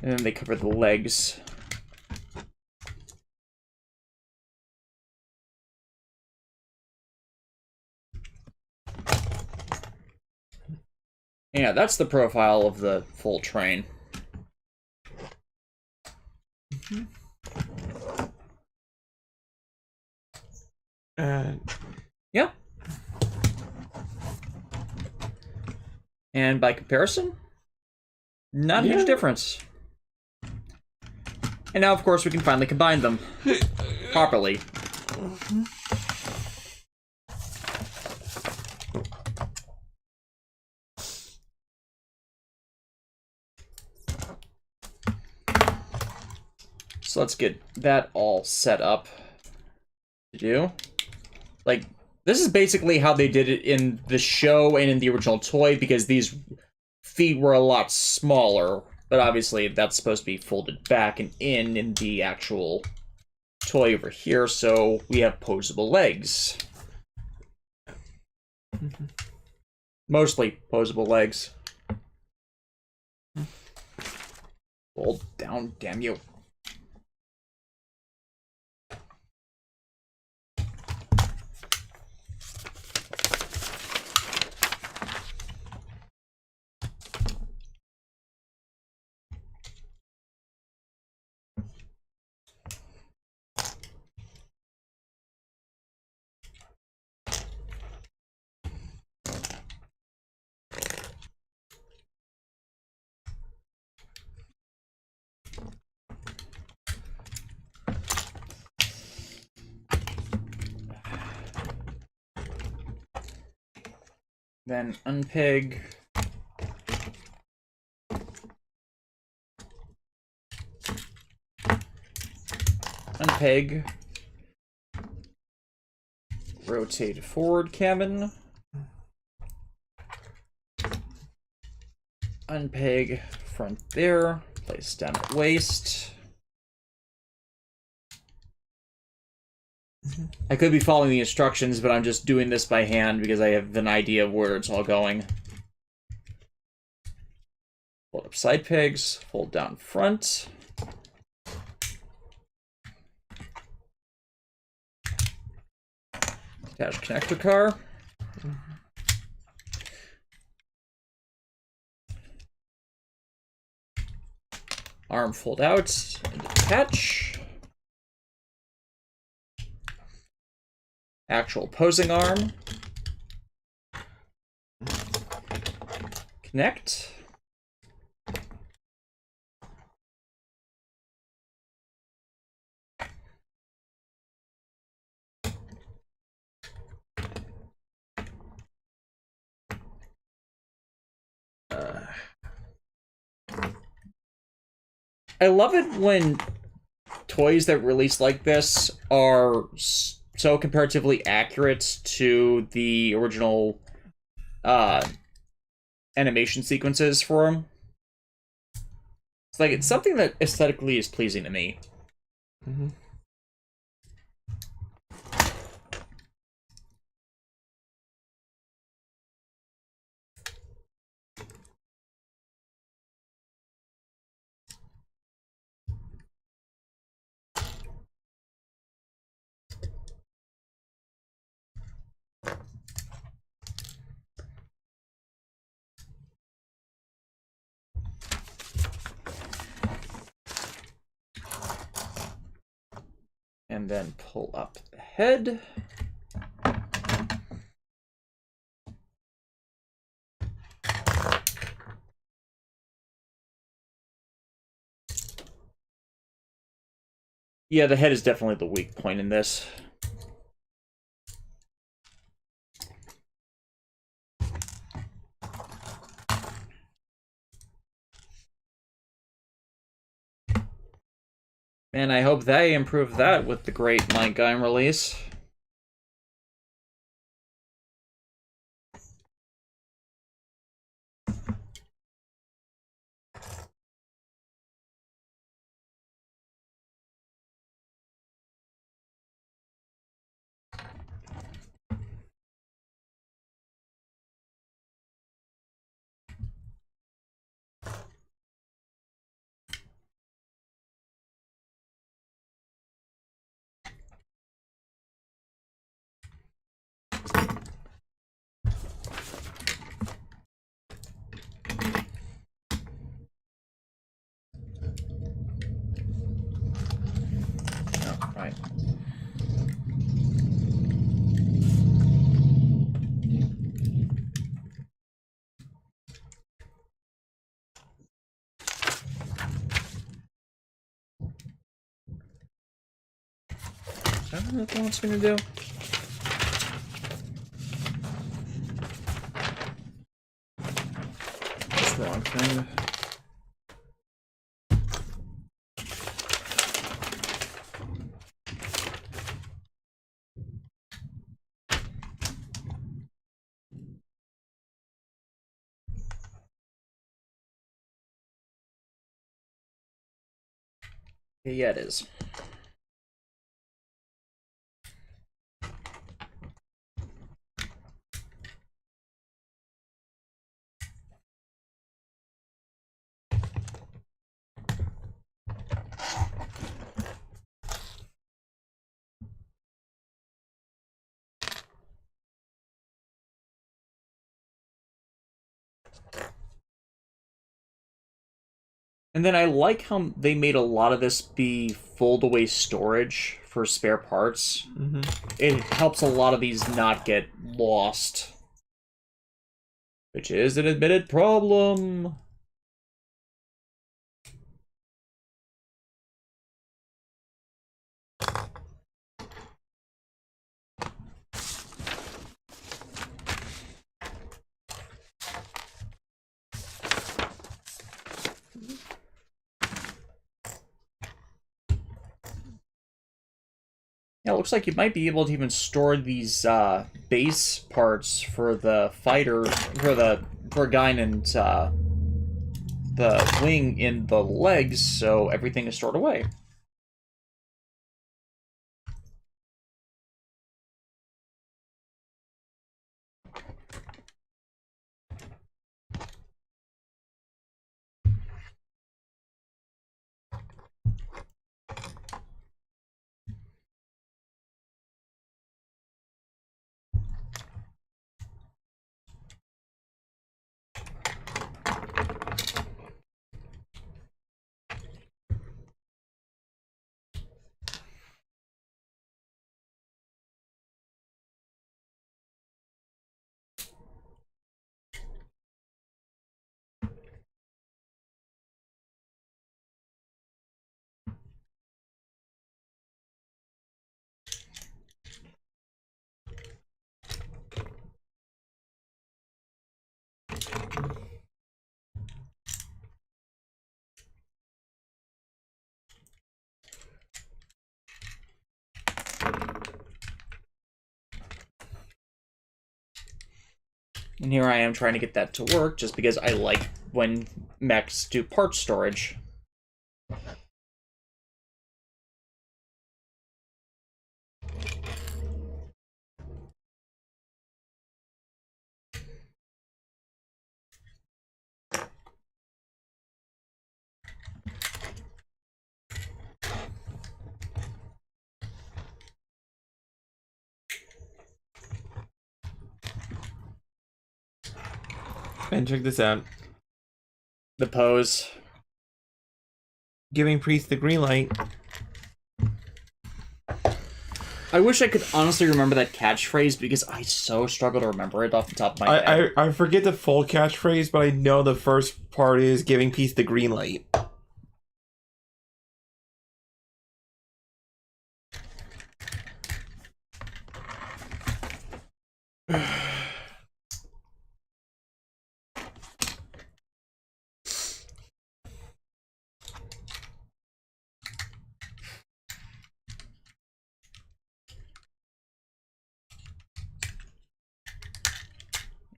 And then they cover the legs. Yeah, that's the profile of the full train. Yeah. And by comparison, not a huge difference. And now, of course, we can finally combine them properly. So let's get that all set up to do. Like, this is basically how they did it in the show and in the original toy, because these feet were a lot smaller. But obviously, that's supposed to be folded back and in the actual toy over here, so we have posable legs. Mostly posable legs. Fold down, damn you. Then unpeg. Unpeg. Rotate forward cabin. Unpeg front there. Place down at waist. I could be following the instructions, but I'm just doing this by hand because I have an idea of where it's all going. Fold up side pegs, fold down front. Attach connector car. Arm fold out and attach. Actual posing arm. Connect. I love it when toys that release like this are so comparatively accurate to the original animation sequences for them. It's something that aesthetically is pleasing to me. Mm-hmm. And then pull up the head. Yeah, the head is definitely the weak point in this. And I hope they improve that with the great Gaine release. Oh, right. Is that what it wants me to do? That's the wrong thing. Yeah, it is. And then I like how they made a lot of this be fold-away storage for spare parts. Mm-hmm. It helps a lot of these not get lost. Which is an admitted problem. Yeah, it looks like you might be able to even store these base parts for the fighter, for Gaine and the wing in the legs, so everything is stored away. And here I am trying to get that to work, just because I like when mechs do part storage. And check this out. The pose. Giving Priest the green light. I wish I could honestly remember that catchphrase, because I so struggle to remember it off the top of my head. I forget the full catchphrase, but I know the first part is giving Priest the green light.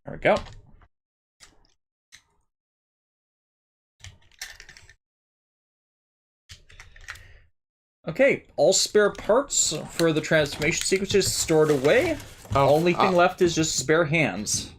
There we go. Okay, all spare parts for the transformation sequences stored away. Only thing left is just spare hands.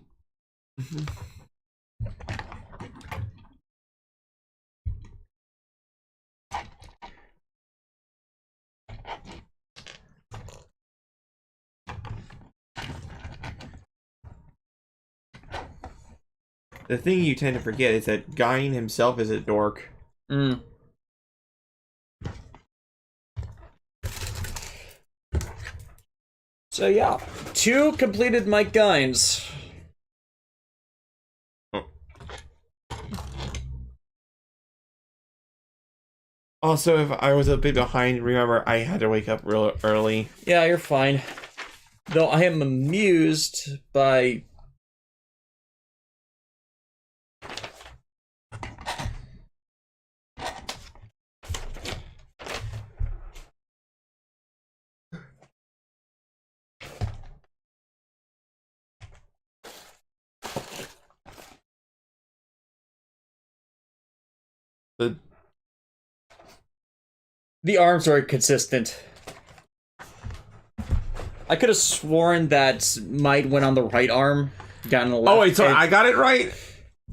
The thing you tend to forget is that Gaine himself is a dork. So yeah, 2 completed Mike Gaines. Also, if I was a bit behind, remember I had to wake up real early. Yeah, you're fine. Though I am amused by... The arms are consistent. I could have sworn that Might went on the right arm, got on the left. Oh wait, so I got it right?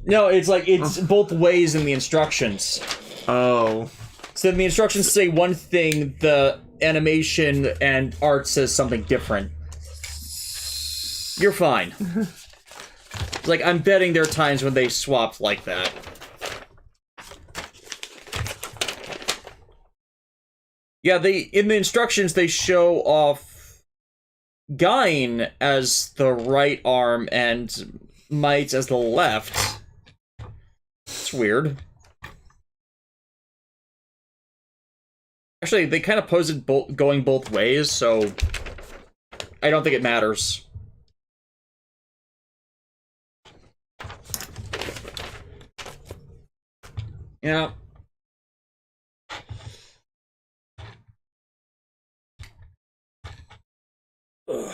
No, it's like, it's both ways in the instructions. Oh. So the instructions say one thing, the animation and art says something different. You're fine. Like, I'm betting there are times when they swapped like that. Yeah, in the instructions, they show off Gaine as the right arm and Might as the left. It's weird. Actually, they kind of pose it going both ways, so I don't think it matters. Yeah. Ugh.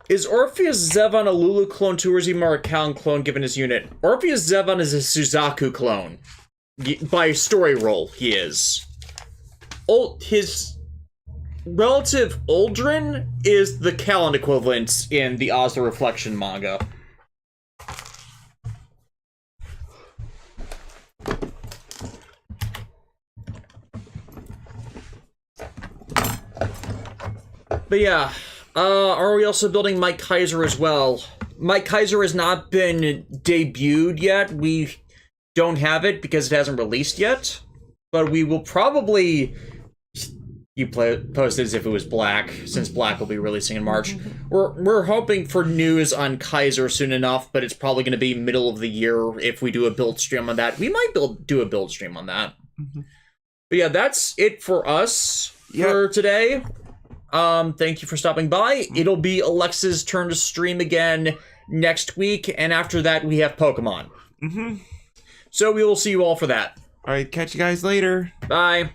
Is Orpheus Zevon a Lulu clone too, or is he more a Kalon clone given his unit? Orpheus Zevon is a Suzaku clone. By story role, he is. His relative Uldren is the Kalon equivalent in the Oz the Reflection manga. But yeah, are we also building Mike Kaiser as well? Mike Kaiser has not been debuted yet. We don't have it because it hasn't released yet. But we will probably... You post it as if it was Black, since Black will be releasing in March. We're hoping for news on Kaiser soon enough, but it's probably going to be middle of the year if we do a build stream on that. We might do a build stream on that. But yeah, that's it for us for today. Thank you for stopping by. It'll be Alexa's turn to stream again next week, and after that we have Pokemon. So we will see you all for that. All right, catch you guys later. Bye.